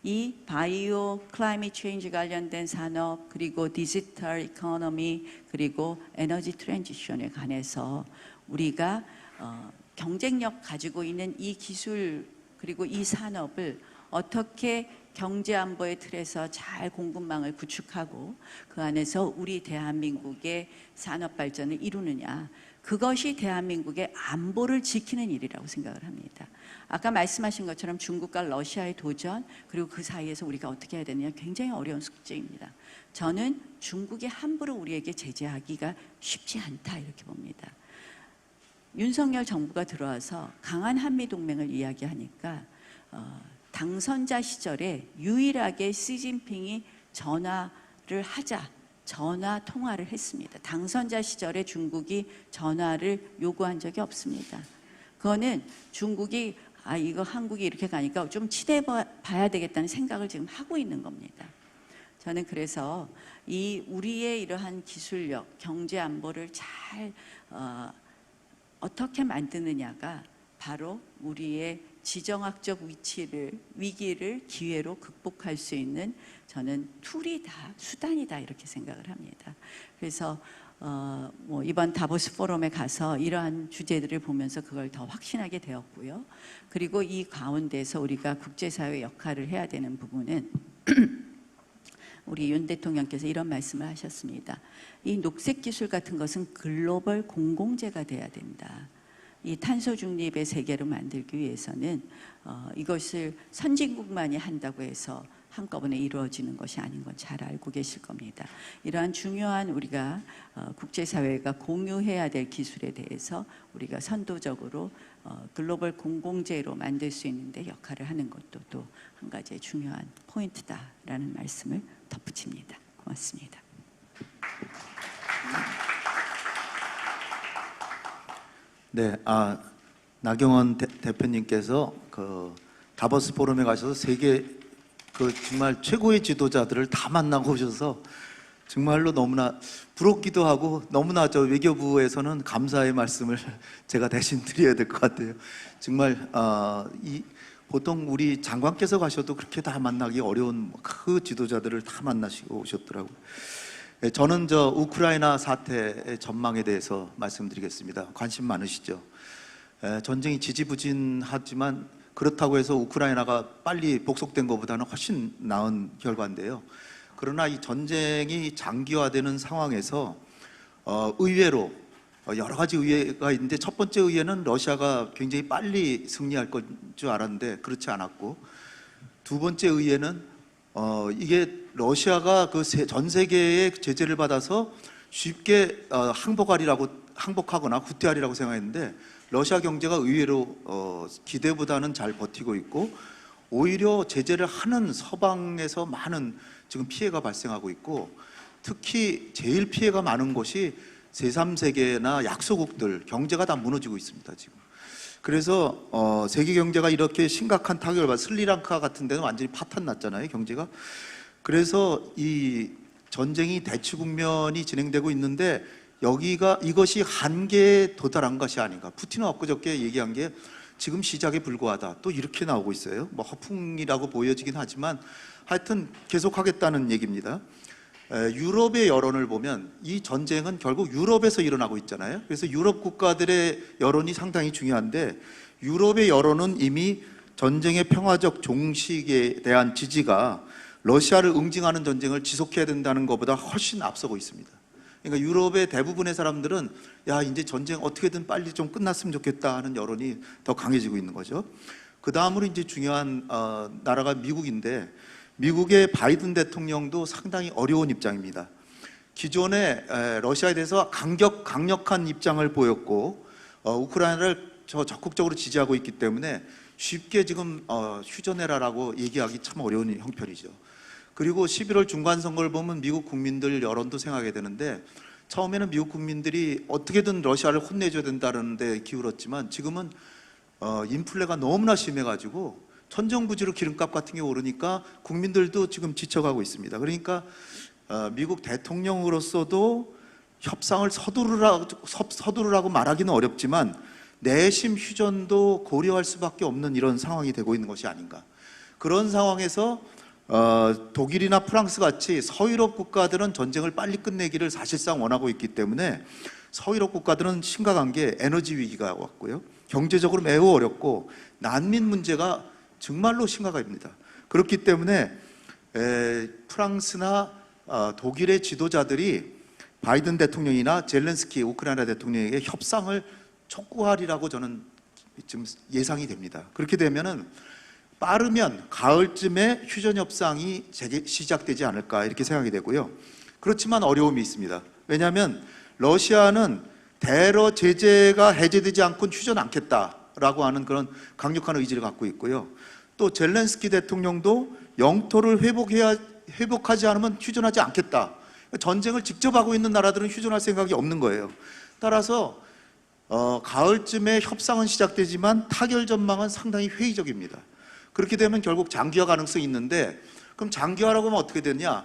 이 바이오, 클라이밋 체인지 관련된 산업, 그리고 디지털 이코노미, 그리고 에너지 트랜지션에 관해서 우리가 경쟁력 가지고 있는 이 기술 그리고 이 산업을 어떻게 경제안보의 틀에서 잘 공급망을 구축하고 그 안에서 우리 대한민국의 산업 발전을 이루느냐, 그것이 대한민국의 안보를 지키는 일이라고 생각을 합니다. 아까 말씀하신 것처럼 중국과 러시아의 도전, 그리고 그 사이에서 우리가 어떻게 해야 되느냐, 굉장히 어려운 숙제입니다. 저는 중국이 함부로 우리에게 제재하기가 쉽지 않다 이렇게 봅니다. 윤석열 정부가 들어와서 강한 한미동맹을 이야기하니까 당선자 시절에 유일하게 시진핑이 전화를 하자, 전화 통화를 했습니다. 당선자 시절에 중국이 전화를 요구한 적이 없습니다. 그거는 중국이 이거 한국이 이렇게 가니까 좀 치대해 봐야 되겠다는 생각을 지금 하고 있는 겁니다. 저는 그래서 이 우리의 이러한 기술력, 경제 안보를 잘 어떻게 만드느냐가 바로 우리의 지정학적 위기를 기회로 극복할 수 있는 저는 툴이다, 수단이다 이렇게 생각을 합니다. 그래서 뭐 이번 다보스 포럼에 가서 이러한 주제들을 보면서 그걸 더 확신하게 되었고요. 그리고 이 가운데서 우리가 국제사회 역할을 해야 되는 부분은 우리 윤 대통령께서 이런 말씀을 하셨습니다. 이 녹색 기술 같은 것은 글로벌 공공재가 돼야 된다. 이 탄소 중립의 세계로 만들기 위해서는 이것을 선진국만이 한다고 해서 한꺼번에 이루어지는 것이 아닌 건 잘 알고 계실 겁니다. 이러한 중요한 우리가 국제사회가 공유해야 될 기술에 대해서 우리가 선도적으로 글로벌 공공재로 만들 수 있는데 역할을 하는 것도 또 한 가지의 중요한 포인트다라는 말씀을 덧붙입니다. 고맙습니다. 네, 나경원 대표님께서 그 다보스 포럼에 가셔서 세계 그 정말 최고의 지도자들을 다 만나고 오셔서 정말로 너무나 부럽기도 하고 너무나 저 외교부에서는 감사의 말씀을 제가 대신 드려야 될 것 같아요. 정말 보통 우리 장관께서 가셔도 그렇게 다 만나기 어려운 그 지도자들을 다 만나시고 오셨더라고요. 저는 저 우크라이나 사태의 전망에 대해서 말씀드리겠습니다. 관심 많으시죠? 전쟁이 지지부진하지만 그렇다고 해서 우크라이나가 빨리 복속된 것보다는 훨씬 나은 결과인데요. 그러나 이 전쟁이 장기화되는 상황에서 의외로 여러 가지 의외가 있는데 첫 번째 의외는 러시아가 굉장히 빨리 승리할 건 줄 알았는데 그렇지 않았고, 두 번째 의외는 이게 러시아가 그 전 세계의 제재를 받아서 쉽게 항복하거나 후퇴하리라고 생각했는데 러시아 경제가 의외로 기대보다는 잘 버티고 있고, 오히려 제재를 하는 서방에서 많은 지금 피해가 발생하고 있고, 특히 제일 피해가 많은 곳이 제3세계나 약소국들 경제가 다 무너지고 있습니다 지금. 그래서 세계 경제가 이렇게 심각한 타격을 받아, 스리랑카 같은 데는 완전히 파탄 났잖아요 경제가. 그래서 이 전쟁이 대치 국면이 진행되고 있는데 이것이 한계에 도달한 것이 아닌가. 푸틴은 엊그저께 얘기한 게 지금 시작에 불과하다, 또 이렇게 나오고 있어요. 뭐 허풍이라고 보여지긴 하지만 하여튼 계속하겠다는 얘기입니다. 유럽의 여론을 보면 이 전쟁은 결국 유럽에서 일어나고 있잖아요. 그래서 유럽 국가들의 여론이 상당히 중요한데, 유럽의 여론은 이미 전쟁의 평화적 종식에 대한 지지가 러시아를 응징하는 전쟁을 지속해야 된다는 것보다 훨씬 앞서고 있습니다. 그러니까 유럽의 대부분의 사람들은 야, 이제 전쟁 어떻게든 빨리 좀 끝났으면 좋겠다 하는 여론이 더 강해지고 있는 거죠. 그 다음으로 이제 중요한 나라가 미국인데, 미국의 바이든 대통령도 상당히 어려운 입장입니다. 기존에 러시아에 대해서 강력한 입장을 보였고, 우크라이나를 적극적으로 지지하고 있기 때문에 쉽게 지금 휴전해라라고 얘기하기 참 어려운 형편이죠. 그리고 11월 중간선거를 보면 미국 국민들 여론도 생각하게 되는데, 처음에는 미국 국민들이 어떻게든 러시아를 혼내줘야 된다는 데 기울었지만 지금은 인플레가 너무나 심해가지고 천정부지로 기름값 같은 게 오르니까 국민들도 지금 지쳐가고 있습니다. 그러니까 미국 대통령으로서도 협상을 서두르라고 말하기는 어렵지만 내심 휴전도 고려할 수밖에 없는 이런 상황이 되고 있는 것이 아닌가. 그런 상황에서 독일이나 프랑스 같이 서유럽 국가들은 전쟁을 빨리 끝내기를 사실상 원하고 있기 때문에 서유럽 국가들은 심각한 게 에너지 위기가 왔고요, 경제적으로 매우 어렵고 난민 문제가 정말로 심각합니다. 그렇기 때문에 프랑스나 독일의 지도자들이 바이든 대통령이나 젤렌스키 우크라이나 대통령에게 협상을 촉구하리라고 저는 지금 예상이 됩니다. 그렇게 되면은 빠르면 가을쯤에 휴전 협상이 시작되지 않을까 이렇게 생각이 되고요. 그렇지만 어려움이 있습니다. 왜냐하면 러시아는 대러 제재가 해제되지 않고는 휴전 않겠다라고 하는 그런 강력한 의지를 갖고 있고요. 또 젤렌스키 대통령도 영토를 회복하지 않으면 휴전하지 않겠다. 전쟁을 직접 하고 있는 나라들은 휴전할 생각이 없는 거예요. 따라서 가을쯤에 협상은 시작되지만 타결 전망은 상당히 회의적입니다. 그렇게 되면 결국 장기화 가능성이 있는데, 그럼 장기화라고 하면 어떻게 되냐?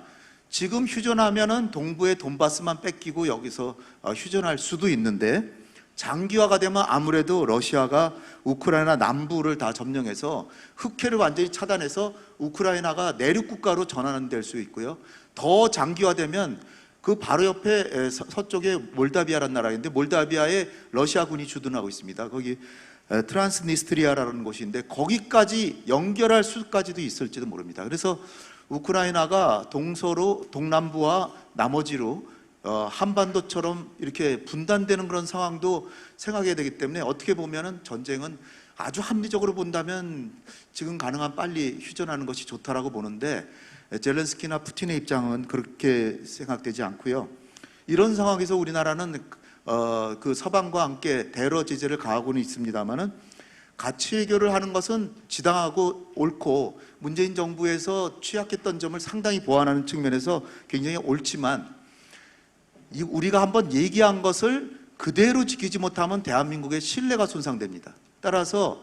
지금 휴전하면은 동부의 돈바스만 뺏기고 여기서 휴전할 수도 있는데, 장기화가 되면 아무래도 러시아가 우크라이나 남부를 다 점령해서 흑해를 완전히 차단해서 우크라이나가 내륙 국가로 전환 될 수 있고요. 더 장기화되면 그 바로 옆에 서쪽에 몰다비아라는 나라인데, 몰다비아에 러시아군이 주둔하고 있습니다. 거기 트란스니스트리아라는 곳인데 거기까지 연결할 수까지도 있을지도 모릅니다. 그래서 우크라이나가 동서로 동남부와 나머지로 한반도처럼 이렇게 분단되는 그런 상황도 생각해야 되기 때문에 어떻게 보면은 전쟁은 아주 합리적으로 본다면 지금 가능한 빨리 휴전하는 것이 좋다라고 보는데 젤렌스키나 푸틴의 입장은 그렇게 생각되지 않고요. 이런 상황에서 우리나라는 그 서방과 함께 대러 제재를 가하고는 있습니다만은 가치 해결을 하는 것은 지당하고 옳고 문재인 정부에서 취약했던 점을 상당히 보완하는 측면에서 굉장히 옳지만 우리가 한번 얘기한 것을 그대로 지키지 못하면 대한민국의 신뢰가 손상됩니다. 따라서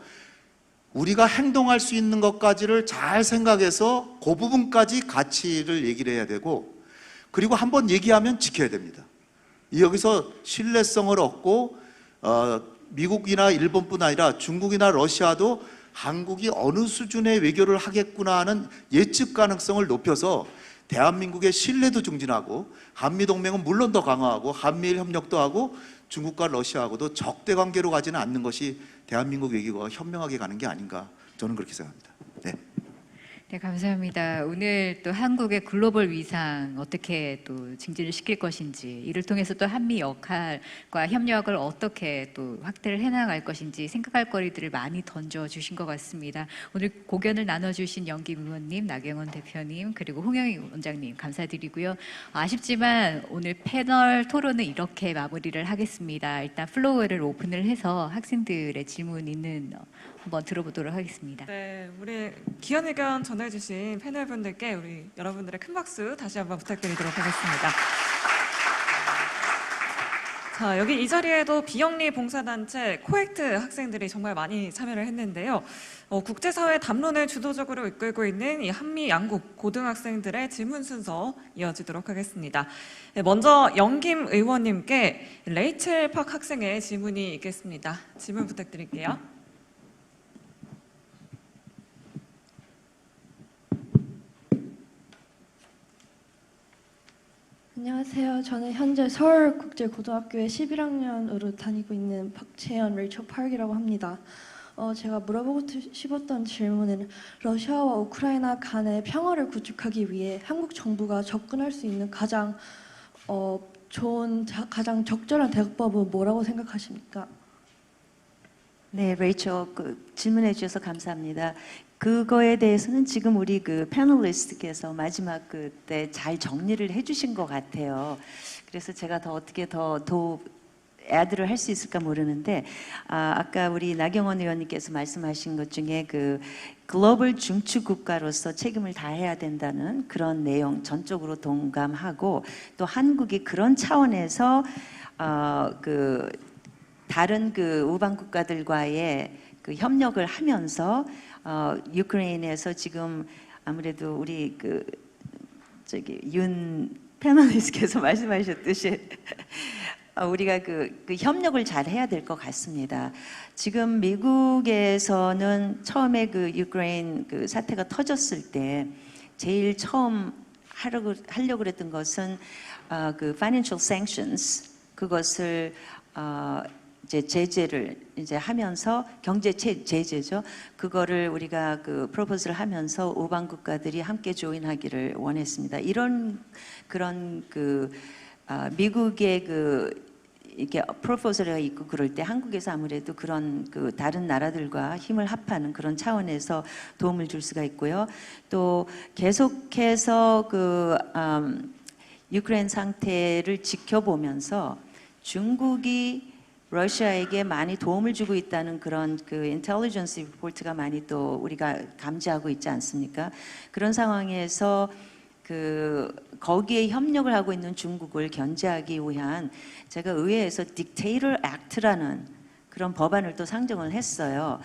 우리가 행동할 수 있는 것까지를 잘 생각해서 그 부분까지 가치를 얘기를 해야 되고 그리고 한번 얘기하면 지켜야 됩니다. 여기서 신뢰성을 얻고 미국이나 일본뿐 아니라 중국이나 러시아도 한국이 어느 수준의 외교를 하겠구나 하는 예측 가능성을 높여서 대한민국의 신뢰도 증진하고 한미동맹은 물론 더 강화하고 한미일 협력도 하고 중국과 러시아하고도 적대 관계로 가지는 않는 것이 대한민국 외교가 현명하게 가는 게 아닌가 저는 그렇게 생각합니다. 네. 네, 감사합니다. 오늘 또 한국의 글로벌 위상 어떻게 또 증진을 시킬 것인지, 이를 통해서 또 한미 역할과 협력을 어떻게 또 확대를 해나갈 것인지 생각할 거리들을 많이 던져주신 것 같습니다. 오늘 고견을 나눠주신 영김 의원님, 나경원 대표님, 그리고 홍영희 원장님 감사드리고요. 아쉽지만 오늘 패널 토론은 이렇게 마무리를 하겠습니다. 일단 플로어를 오픈을 해서 학생들의 질문 있는 한번 들어보도록 하겠습니다. 네, 우리 기현 의견 전해주신 패널분들께 우리 여러분들의 큰 박수 다시 한번 부탁드리도록 하겠습니다. 자, 여기 이 자리에도 비영리 봉사단체 코액트 학생들이 정말 많이 참여를 했는데요. 국제사회 담론을 주도적으로 이끌고 있는 이 한미 양국 고등학생들의 질문 순서 이어지도록 하겠습니다. 네, 먼저 영김 의원님께 레이첼 팍 학생의 질문이 있겠습니다. 질문 부탁드릴게요. 안녕하세요. 저는 현재 서울국제고등학교에 11학년으로 다니고 있는 박채연 레이첼 파크이라고 합니다. 제가 물어보고 싶었던 질문은 러시아와 우크라이나 간의 평화를 구축하기 위해 한국 정부가 접근할 수 있는 가장 가장 적절한 대응법은 뭐라고 생각하십니까? 네, 레이첼 질문해 주셔서 감사합니다. 그거에 대해서는 지금 우리 그 패널리스트께서 마지막 그때 잘 정리를 해주신 것 같아요. 그래서 제가 더 어떻게 더 애드를 할 수 있을까 모르는데 아까 우리 나경원 의원님께서 말씀하신 것 중에 그 글로벌 중추 국가로서 책임을 다해야 된다는 그런 내용 전적으로 동감하고 또 한국이 그런 차원에서 그 다른 그 우방 국가들과의 그 협력을 하면서 유크레인에서 지금 아무래도 우리 그 저기 윤 패널리스트께서 말씀하셨듯이 우리가 그 협력을 잘 해야 될 것 같습니다. 지금 미국에서는 처음에 그 유크레인 그 사태가 터졌을 때 제일 처음 하려고 그랬던 것은 그 financial sanctions 그것을 이제 제재를 이제 하면서 경제 제재죠. 그거를 우리가 그 프로포즈를 하면서 우방 국가들이 함께 조인하기를 원했습니다. 그런 그 미국의 그 이렇게 프로포즈가 있고 그럴 때 한국에서 아무래도 그런 그 다른 나라들과 힘을 합하는 그런 차원에서 도움을 줄 수가 있고요. 또 계속해서 그 유크레인 상태를 지켜보면서 중국이 러시아에게 많이 도움을 주고 있다는 그런 그 인텔리전스 리포트가 많이 또 우리가 감지하고 있지 않습니까? 그런 상황에서 거기에 협력을 하고 있는 중국을 견제하기 위한 제가 의회에서 Dictator Act라는 그런 법안을 또 상정을 했어요.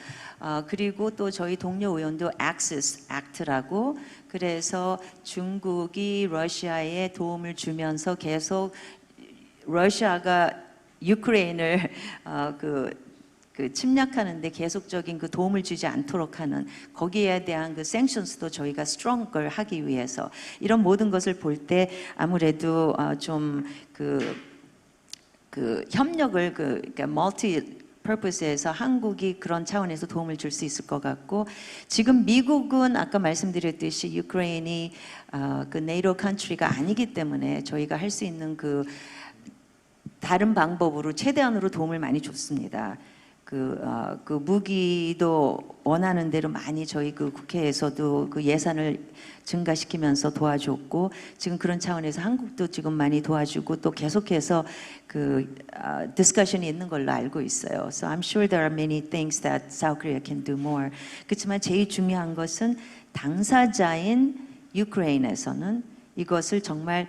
그리고 또 저희 동료 의원도 Access Act라고 그래서 중국이 러시아에 도움을 주면서 계속 러시아가 유크레인을 그 침략하는데 계속적인 그 도움을 주지 않도록 하는 거기에 대한 그 샌션스도 저희가 스트롱걸 하기 위해서 이런 모든 것을 볼 때 아무래도 좀 그 협력을 그러니까 멀티 퍼포스에서 한국이 그런 차원에서 도움을 줄 수 있을 것 같고 지금 미국은 아까 말씀드렸듯이 유크레인이 그 네이토 컨트리가 아니기 때문에 저희가 할 수 있는 그 다른 방법으로 최대한으로 도움을 많이 줬습니다. 그 무기도 원하는 대로 많이 저희 그 국회에서도 그 예산을 증가시키면서 도와줬고 지금 그런 차원에서 한국도 지금 많이 도와주고 또 계속해서 그 디스커션이 있는 걸로 알고 있어요. So I'm sure there are many things that South Korea can do more. 그렇지만 제일 중요한 것은 당사자인 유크레인에서는 이것을 정말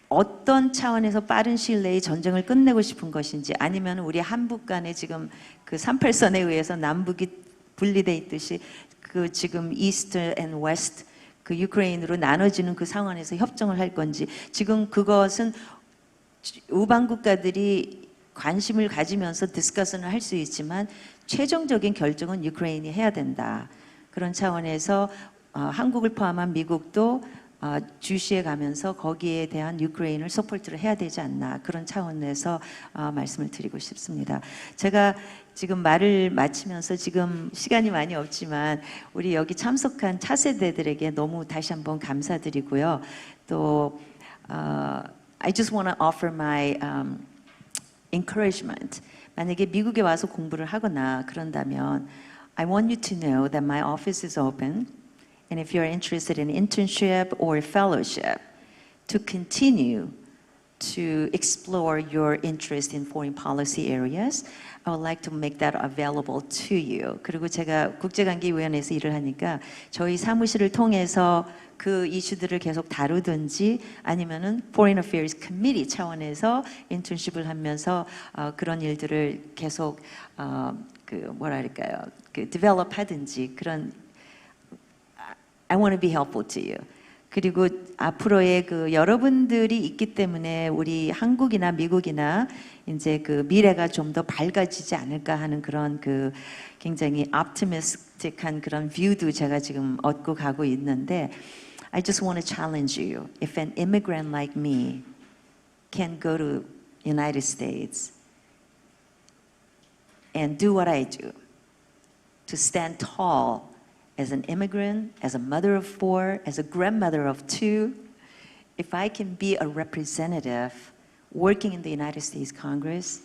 어떤 차원에서 빠른 시일 내에 전쟁을 끝내고 싶은 것인지 아니면 우리 한북 간에 지금 그 38선에 의해서 남북이 분리돼 있듯이 그 지금 이스트 앤 웨스트 그 유크레인으로 나눠지는 그 상황에서 협정을 할 건지 지금 그것은 우방 국가들이 관심을 가지면서 디스커션을 할 수 있지만 최종적인 결정은 유크레인이 해야 된다. 그런 차원에서 한국을 포함한 미국도 주시해 가면서 거기에 대한 유크레인을 서포트를 해야 되지 않나 그런 차원에서 말씀을 드리고 싶습니다. 제가 지금 말을 마치면서 지금 시간이 많이 없지만 우리 여기 참석한 차세대들에게 너무 다시 한번 감사드리고요. 또 I just want to offer my encouragement. 만약에 미국에 와서 공부를 하거나 그런다면 I want you to know that my office is open. And if you're interested in internship or fellowship, to continue to explore your interest in foreign policy areas, I would like to make that available to you. 그리고 제가 국제관계위원회에서 일을 하니까 저희 사무실을 통해서 그 이슈들을 계속 다루든지 아니면은 Foreign Affairs Committee 차원에서 인턴십을 하면서 그런 일들을 계속 그 뭐랄까요, 그 develop 하든지 그런 I want to be helpful to you. 그리고 앞으로의 그 여러분들이 있기 때문에 우리 한국이나 미국이나 이제 그 미래가 좀 더 밝아지지 않을까 하는 그런 그 굉장히 optimistic한 그런 뷰도 제가 지금 얻고 가고 있는데 I just want to challenge you. If an immigrant like me can go to United States and do what I do, to stand tall as an immigrant, as a mother of 4, as a grandmother of 2, if I can be a representative working in the United States Congress,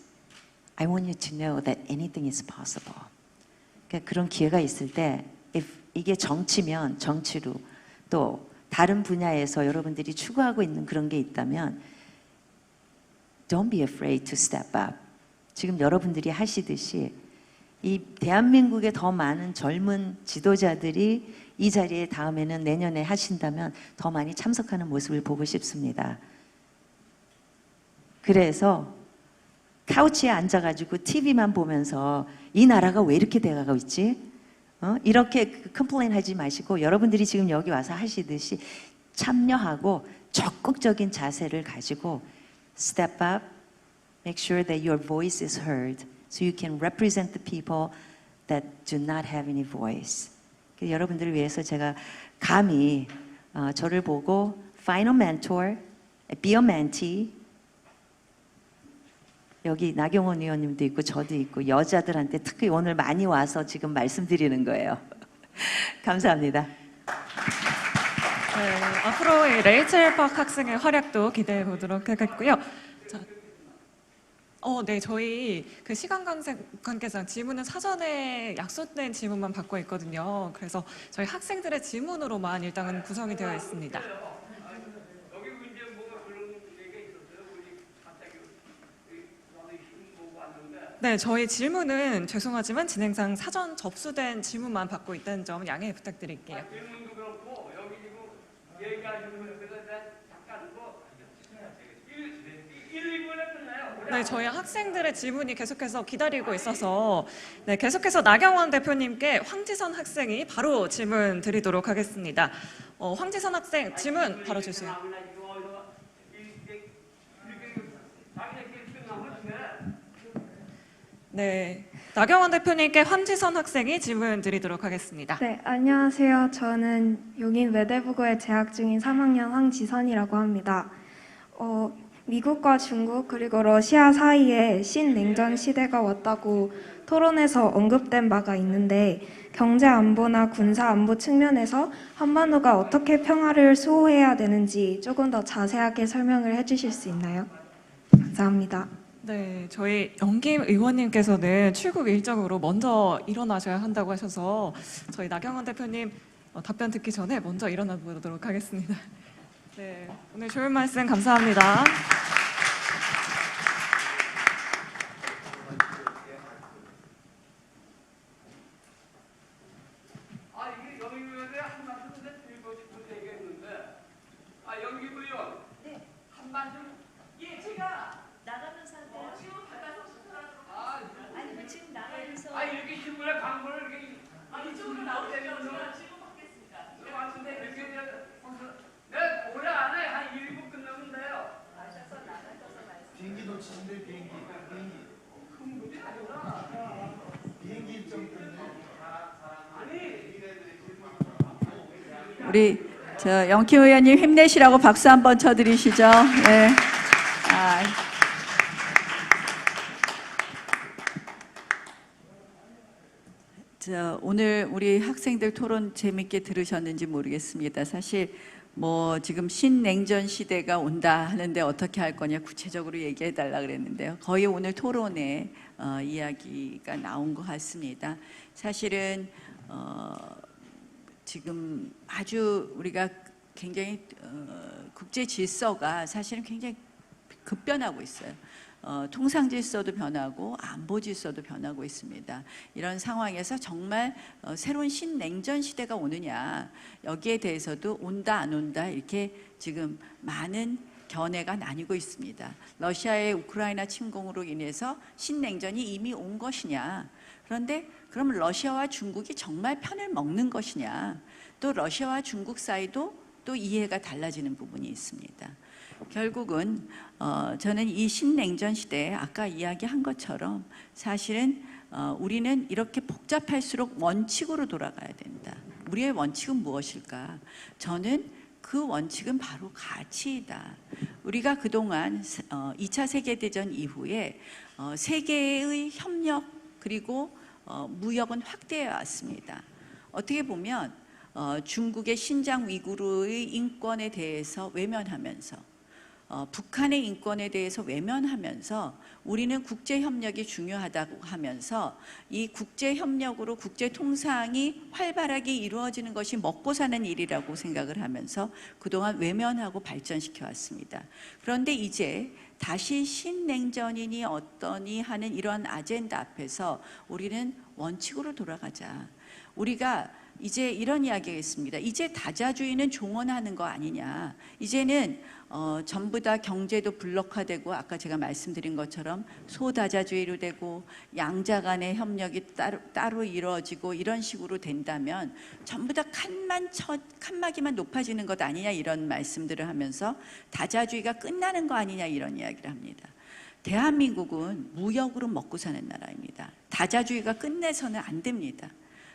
I want you to know that anything is possible. 그러니까 그런 기회가 있을 때, if 이게 정치면 정치로 또 다른 분야에서 여러분들이 추구하고 있는 그런 게 있다면, don't be afraid to step up. 지금 여러분들이 하시듯이 이 대한민국의 더 많은 젊은 지도자들이 이 자리에 다음에는 내년에 하신다면 더 많이 참석하는 모습을 보고 싶습니다. 그래서 카우치에 앉아가지고 TV만 보면서 이 나라가 왜 이렇게 돼가고 있지? 이렇게 컴플레인 하지 마시고 여러분들이 지금 여기 와서 하시듯이 참여하고 적극적인 자세를 가지고 step up, make sure that your voice is heard. So you can represent the people that do not have any voice. 여러분들을 위해서 제가 감히 저를 보고 final mentor, be a mentee. 여기 나경원 의원님도 있고 저도 있고 여자들한테 특히 오늘 많이 와서 지금 말씀드리는 거예요. 감사합니다. 네, 앞으로 이 레이첼 박 학생의 활약도 기대해 보도록 하겠고요. 자, 네, 저희 그 시간 관계상 질문은 사전에 약속된 질문만 받고 있거든요. 그래서 저희 학생들의 질문으로만 일단은 구성이 되어 있습니다. 네, 저희 질문은 죄송하지만 진행상 사전 접수된 질문만 받고 있다는 점 양해 부탁드릴게요. 질문도 그렇고 여기 지금 얘기하시는 거에서 잠깐 네, 저희 학생들의 질문이 계속해서 기다리고 있어서 네, 계속해서 나경원 대표님께 황지선 학생이 바로 질문 드리도록 하겠습니다. 황지선 학생 질문 바로 주세요. 네, 나경원 대표님께 황지선 학생이 질문 드리도록 하겠습니다. 네, 안녕하세요. 저는 용인 외대부고에 재학 중인 3학년 황지선이라고 합니다. 미국과 중국 그리고 러시아 사이에 신냉전 시대가 왔다고 토론에서 언급된 바가 있는데 경제 안보나 군사 안보 측면에서 한반도가 어떻게 평화를 수호해야 되는지 조금 더 자세하게 설명을 해주실 수 있나요? 감사합니다. 네, 저희 영김 의원님께서는 출국 일정으로 먼저 일어나셔야 한다고 하셔서 저희 나경원 대표님 답변 듣기 전에 먼저 일어나 보도록 하겠습니다. 네, 오늘 좋은 말씀 감사합니다. 아 이게 영입 의원에 한 말씀 드리고 싶은 얘기가 있는데 아 영입 의원 네. 한 말씀 예 제가 나가면서 할까요? 지금 받아서 아니면 지금 나가면서 아 이렇게 신문에 광고를 이렇게 이쪽으로 나오시면 제가 지금 받겠습니다. 저 왔는데 몇 개냐 네 올해 안에 한 1부 끝나면 돼요. 나가셔서 말씀. 비행기 놓치는데 비행기. 큰 문제 아니구나. 비행기 일정 때문에. 우리 저 영킴 의원님 힘내시라고 박수 한번 쳐드리시죠. 네. 오늘 우리 학생들 토론 재밌게 들으셨는지 모르겠습니다. 사실 뭐 지금 신냉전 시대가 온다 하는데 어떻게 할 거냐 구체적으로 얘기해 달라 그랬는데요. 거의 오늘 토론에 이야기가 나온 것 같습니다. 사실은 지금 아주 우리가 굉장히 국제 질서가 사실은 굉장히 급변하고 있어요. 통상 질서도 변하고 안보 질서도 변하고 있습니다. 이런 상황에서 정말 새로운 신냉전 시대가 오느냐 여기에 대해서도 온다 안 온다 이렇게 지금 많은 견해가 나뉘고 있습니다. 러시아의 우크라이나 침공으로 인해서 신냉전이 이미 온 것이냐, 그런데 그럼 러시아와 중국이 정말 편을 먹는 것이냐, 또 러시아와 중국 사이도 또 이해가 달라지는 부분이 있습니다. 결국은 저는 이 신냉전 시대에 아까 이야기한 것처럼 사실은 우리는 이렇게 복잡할수록 원칙으로 돌아가야 된다. 우리의 원칙은 무엇일까? 저는 그 원칙은 바로 가치이다. 우리가 그동안 2차 세계대전 이후에 세계의 협력 그리고 무역은 확대해 왔습니다. 어떻게 보면 중국의 신장 위구르의 인권에 대해서 외면하면서 북한의 인권에 대해서 외면하면서 우리는 국제협력이 중요하다고 하면서 이 국제협력으로 국제통상이 활발하게 이루어지는 것이 먹고 사는 일이라고 생각을 하면서 그동안 외면하고 발전시켜 왔습니다. 그런데 이제 다시 신냉전이니 어떠니 하는 이런 아젠다 앞에서 우리는 원칙으로 돌아가자. 우리가 이제 이런 이야기가 있습니다. 이제 다자주의는 종언하는 거 아니냐. 이제는 전부 다 경제도 블록화되고 아까 제가 말씀드린 것처럼 소다자주의로 되고 양자 간의 협력이 따로 이루어지고 이런 식으로 된다면 전부 다 칸막이만 높아지는 것 아니냐 이런 말씀들을 하면서 다자주의가 끝나는 거 아니냐 이런 이야기를 합니다. 대한민국은 무역으로 먹고 사는 나라입니다. 다자주의가 끝내서는 안 됩니다.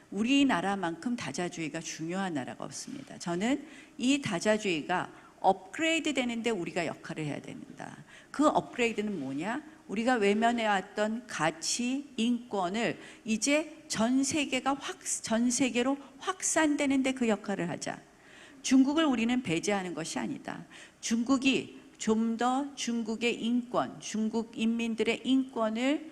우리나라만큼 다자주의가 중요한 나라가 없습니다. 저는 이 다자주의가 업그레이드 되는데 우리가 역할을 해야 된다. 그 업그레이드는 뭐냐? 우리가 외면해왔던 가치, 인권을 이제 전 세계로 확산되는데 그 역할을 하자. 중국을 우리는 배제하는 것이 아니다. 중국이 좀 더 중국의 인권, 중국 인민들의 인권을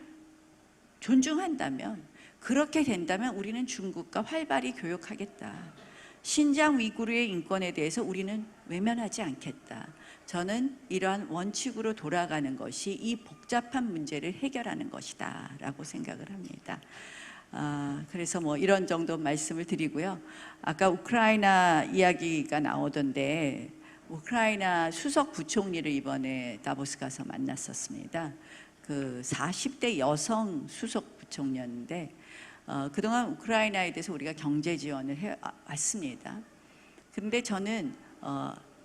존중한다면, 그렇게 된다면 우리는 중국과 활발히 교역하겠다. 신장 위구르의 인권에 대해서 우리는 외면하지 않겠다. 저는 이러한 원칙으로 돌아가는 것이 이 복잡한 문제를 해결하는 것이다 라고 생각을 합니다. 그래서 뭐 이런 정도 말씀을 드리고요. 아까 우크라이나 이야기가 나오던데 우크라이나 수석 부총리를 이번에 다보스 가서 만났었습니다. 그 40대 여성 수석 부총리였는데 그동안 우크라이나에 대해서 우리가 경제 지원을 해왔습니다. 그런데 저는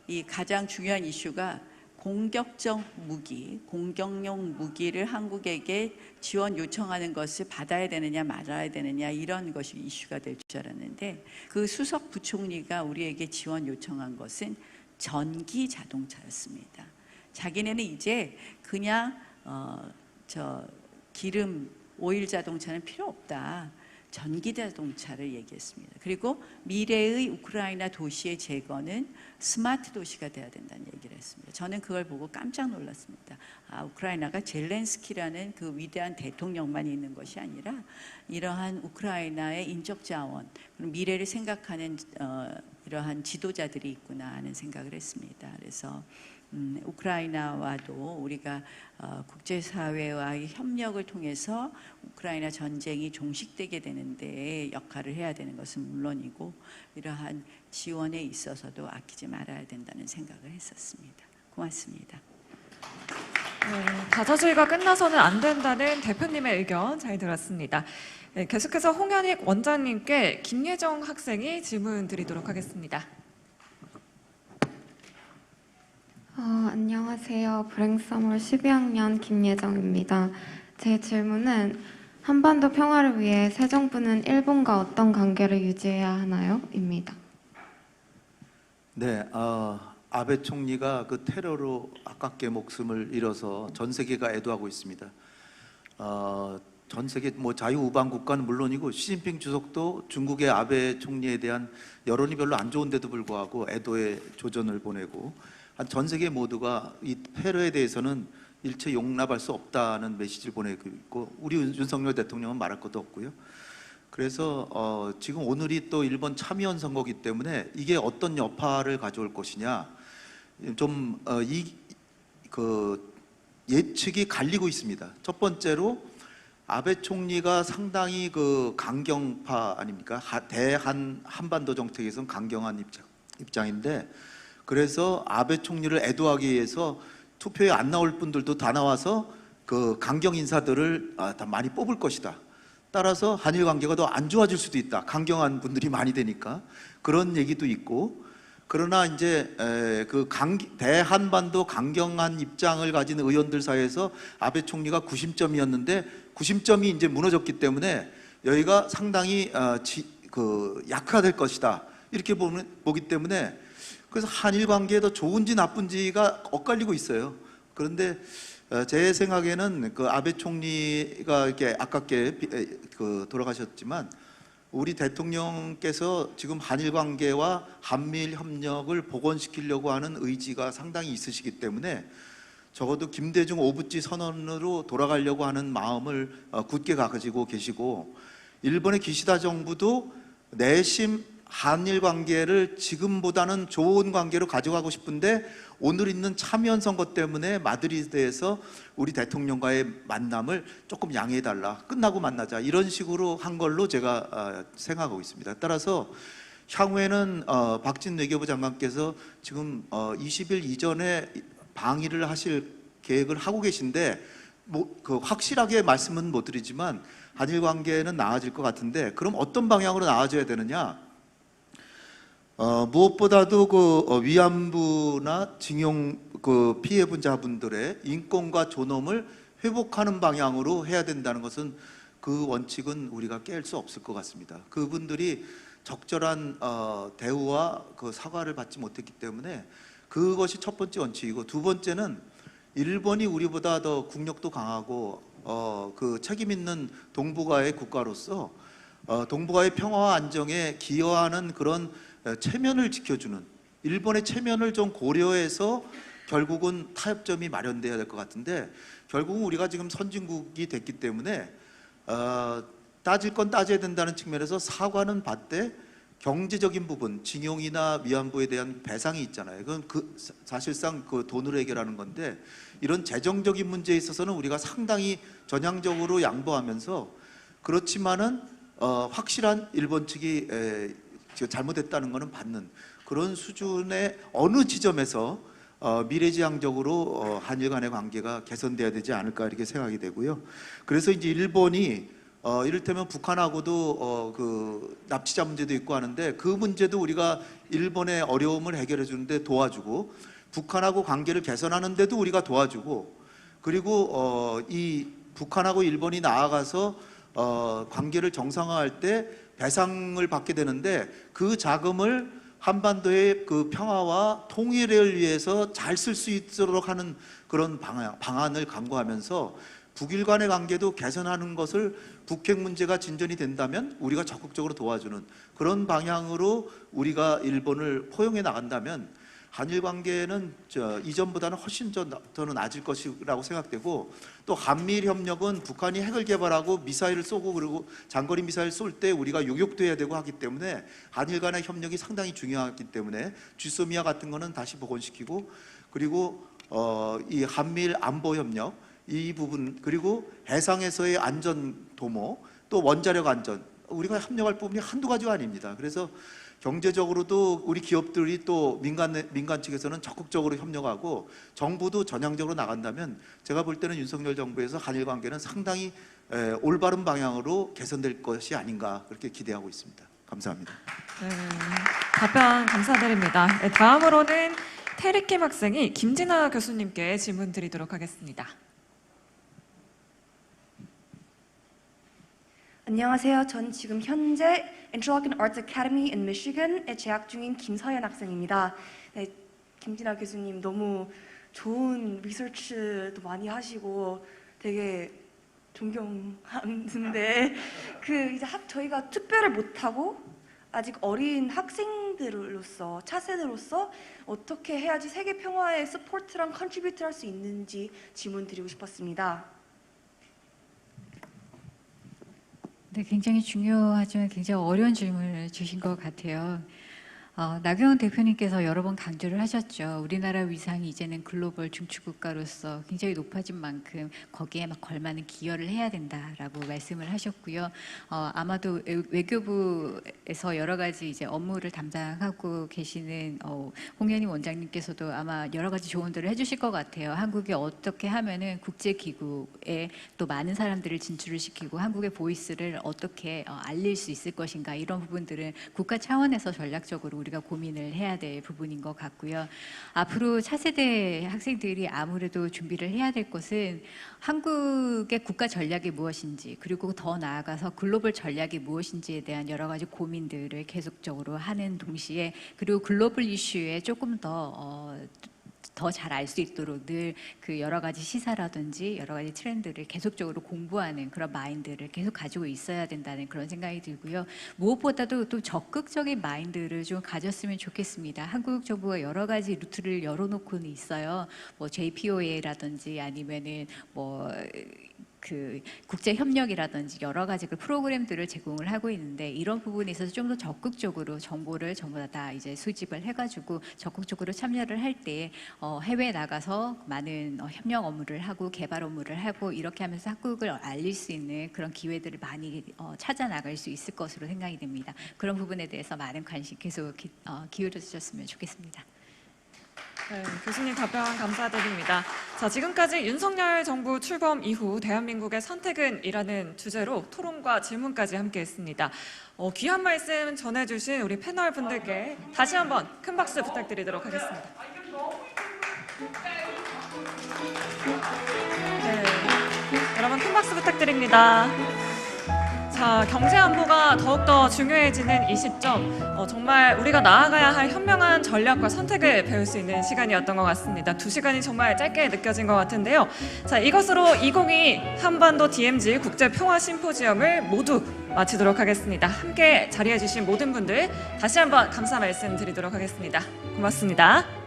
이 가장 중요한 이슈가 공격적 무기, 공격용 무기를 한국에게 지원 요청하는 것을 받아야 되느냐 말아야 되느냐 이런 것이 이슈가 될 줄 알았는데 그 수석 부총리가 우리에게 지원 요청한 것은 전기 자동차였습니다. 자기네는 이제 그냥 기름 오일 자동차는 필요 없다. 전기자동차를 얘기했습니다. 그리고 미래의 우크라이나 도시의 재건은 스마트 도시가 돼야 된다는 얘기를 했습니다. 저는 그걸 보고 깜짝 놀랐습니다. 우크라이나가 젤렌스키라는 그 위대한 대통령만 있는 것이 아니라 이러한 우크라이나의 인적 자원, 그리고 미래를 생각하는 이러한 지도자들이 있구나 하는 생각을 했습니다. 그래서 우크라이나와도 우리가 국제사회와의 협력을 통해서 우크라이나 전쟁이 종식되게 되는데 역할을 해야 되는 것은 물론이고 이러한 지원에 있어서도 아끼지 말아야 된다는 생각을 했었습니다. 고맙습니다. 다자주의가 끝나서는 안 된다는 대표님의 의견 잘 들었습니다. 네, 계속해서 홍현익 원장님께 김예정 학생이 질문 드리도록 하겠습니다. 안녕하세요. 브랭서몰 12학년 김예정입니다. 제 질문은 한반도 평화를 위해 새 정부는 일본과 어떤 관계를 유지해야 하나요? 입니다. 네, 아베 총리가 그 테러로 아깝게 목숨을 잃어서 전 세계가 애도하고 있습니다. 전 세계 뭐 자유우방 국가는 물론이고 시진핑 주석도 중국의 아베 총리에 대한 여론이 별로 안 좋은데도 불구하고 애도의 조전을 보내고 전 세계 모두가 이 테러에 대해서는 일체 용납할 수 없다는 메시지를 보내고 있고 우리 윤석열 대통령은 말할 것도 없고요. 그래서 지금 오늘이 또 일본 참의원 선거기 때문에 이게 어떤 여파를 가져올 것이냐 좀 예측이 갈리고 있습니다. 첫 번째로 아베 총리가 상당히 그 강경파 아닙니까? 대한 한반도 정책에서는 강경한 입장인데 그래서 아베 총리를 애도하기 위해서 투표에 안 나올 분들도 다 나와서 그 강경 인사들을 다 많이 뽑을 것이다. 따라서 한일 관계가 더 안 좋아질 수도 있다. 강경한 분들이 많이 되니까 그런 얘기도 있고 그러나 이제 대한반도 강경한 입장을 가진 의원들 사이에서 아베 총리가 구심점이었는데 구심점이 이제 무너졌기 때문에 여기가 상당히 약화될 것이다. 이렇게 보기 때문에 그래서 한일 관계에 좋은지 나쁜지가 엇갈리고 있어요. 그런데 제 생각에는 그 아베 총리가 이렇게 아깝게 돌아가셨지만 우리 대통령께서 지금 한일 관계와 한미일 협력을 복원시키려고 하는 의지가 상당히 있으시기 때문에 적어도 김대중 오부지 선언으로 돌아가려고 하는 마음을 굳게 가지고 계시고 일본의 기시다 정부도 내심 한일 관계를 지금보다는 좋은 관계로 가져가고 싶은데 오늘 있는 참여연 선거 때문에 마드리드에서 우리 대통령과의 만남을 조금 양해해달라, 끝나고 만나자 이런 식으로 한 걸로 제가 생각하고 있습니다. 따라서 향후에는 박진 외교부 장관께서 지금 20일 이전에 방일을 하실 계획을 하고 계신데 확실하게 말씀은 못 드리지만 한일 관계는 나아질 것 같은데 그럼 어떤 방향으로 나아져야 되느냐? 무엇보다도 위안부나 징용 피해분자분들의 인권과 존엄을 회복하는 방향으로 해야 된다는 것은 그 원칙은 우리가 깰 수 없을 것 같습니다. 그분들이 적절한 대우와 사과를 받지 못했기 때문에 그것이 첫 번째 원칙이고 두 번째는 일본이 우리보다 더 국력도 강하고 책임 있는 동북아의 국가로서 동북아의 평화와 안정에 기여하는 그런 체면을 지켜주는 일본의 체면을 좀 고려해서 결국은 타협점이 마련돼야 될 것 같은데 결국은 우리가 지금 선진국이 됐기 때문에 따질 건 따져야 된다는 측면에서 사과는 받되 경제적인 부분, 징용이나 위안부에 대한 배상이 있잖아요. 그건 사실상 돈으로 해결하는 건데 이런 재정적인 문제에 있어서는 우리가 상당히 전향적으로 양보하면서 그렇지만은 확실한 일본 측이 잘못했다는 것은 받는 그런 수준의 어느 지점에서 미래지향적으로 한일 간의 관계가 개선돼야 되지 않을까 이렇게 생각이 되고요. 그래서 이제 일본이 이를테면 북한하고도 납치자 문제도 있고 하는데 그 문제도 우리가 일본의 어려움을 해결해 주는데 도와주고 북한하고 관계를 개선하는 데도 우리가 도와주고 그리고 이 북한하고 일본이 나아가서 관계를 정상화할 때 배상을 받게 되는데 그 자금을 한반도의 평화와 통일을 위해서 잘 쓸 수 있도록 하는 그런 방안을 강구하면서 북일 간의 관계도 개선하는 것을 북핵 문제가 진전이 된다면 우리가 적극적으로 도와주는 그런 방향으로 우리가 일본을 포용해 나간다면 한일 관계는 이전보다는 훨씬 더 나아질 것이라고 생각되고, 또 한미일 협력은 북한이 핵을 개발하고 미사일을 쏘고 그리고 장거리 미사일 쏠 때 우리가 요격도 해야 되고 하기 때문에 한일 간의 협력이 상당히 중요하기 때문에 GSOMIA 같은 거는 다시 복원시키고, 그리고 이 한미일 안보 협력 이 부분, 그리고 해상에서의 안전 도모, 또 원자력 안전, 우리가 협력할 부분이 한두 가지가 아닙니다. 그래서 경제적으로도 우리 기업들이 또 민간 측에서는 적극적으로 협력하고 정부도 전향적으로 나간다면 제가 볼 때는 윤석열 정부에서 한일 관계는 상당히 올바른 방향으로 개선될 것이 아닌가 그렇게 기대하고 있습니다. 감사합니다. 네, 답변 감사드립니다. 네, 다음으로는 테리킴 학생이 김진아 교수님께 질문 드리도록 하겠습니다. 안녕하세요. 전 지금 현재 Interlochen Arts Academy in Michigan에 재학 중인 김서연 학생입니다. 네, 김진아 교수님 너무 좋은 리서치도 많이 하시고 되게 존경하는데 이제 저희가 투표를 못 하고 아직 어린 학생들로서 차세대로서 어떻게 해야지 세계 평화에 서포트랑 컨트리뷰트 할 수 있는지 질문 드리고 싶었습니다. 네, 굉장히 중요하지만 굉장히 어려운 질문을 주신 것 같아요. 나경원 대표님께서 여러 번 강조를 하셨죠. 우리나라 위상이 이제는 글로벌 중추국가로서 굉장히 높아진 만큼 거기에 막 걸맞는 기여를 해야 된다라고 말씀을 하셨고요. 아마도 외교부에서 여러 가지 이제 업무를 담당하고 계시는 홍현희 원장님께서도 아마 여러 가지 조언들을 해주실 것 같아요. 한국이 어떻게 하면은 국제기구에 또 많은 사람들을 진출을 시키고 한국의 보이스를 어떻게 알릴 수 있을 것인가, 이런 부분들은 국가 차원에서 전략적으로 우리가 고민을 해야 될 부분인 것 같고요. 앞으로 차세대 학생들이 아무래도 준비를 해야 될 것은 한국의 국가 전략이 무엇인지, 그리고 더 나아가서 글로벌 전략이 무엇인지에 대한 여러 가지 고민들을 계속적으로 하는 동시에, 그리고 글로벌 이슈에 조금 더 잘 알 수 있도록 늘 그 여러 가지 시사라든지 여러 가지 트렌드를 계속적으로 공부하는 그런 마인드를 계속 가지고 있어야 된다는 그런 생각이 들고요. 무엇보다도 또 적극적인 마인드를 좀 가졌으면 좋겠습니다. 한국 정부가 여러 가지 루트를 열어놓고는 있어요. 뭐 JPOA라든지 아니면은 국제 협력이라든지 여러 가지 그 프로그램들을 제공을 하고 있는데, 이런 부분에 있어서 좀 더 적극적으로 정보를 전부 다 이제 수집을 해가지고 적극적으로 참여를 할 때 해외에 나가서 많은 협력 업무를 하고 개발 업무를 하고 이렇게 하면서 한국을 알릴 수 있는 그런 기회들을 많이 찾아 나갈 수 있을 것으로 생각이 됩니다. 그런 부분에 대해서 많은 관심 계속 기울여 주셨으면 좋겠습니다. 네, 교수님 답변 감사드립니다. 자, 지금까지 윤석열 정부 출범 이후 대한민국의 선택은 이라는 주제로 토론과 질문까지 함께했습니다. 귀한 말씀 전해주신 우리 패널 분들께 다시 한번 큰 박수 부탁드리도록 하겠습니다. 네, 여러분 큰 박수 부탁드립니다. 자, 경제 안보가 더욱더 중요해지는 이 시점, 정말 우리가 나아가야 할 현명한 전략과 선택을 배울 수 있는 시간이었던 것 같습니다. 2시간이 정말 짧게 느껴진 것 같은데요. 자, 이것으로 2022 한반도 DMZ 국제평화심포지엄을 모두 마치도록 하겠습니다. 함께 자리해 주신 모든 분들 다시 한번 감사 말씀 드리도록 하겠습니다. 고맙습니다.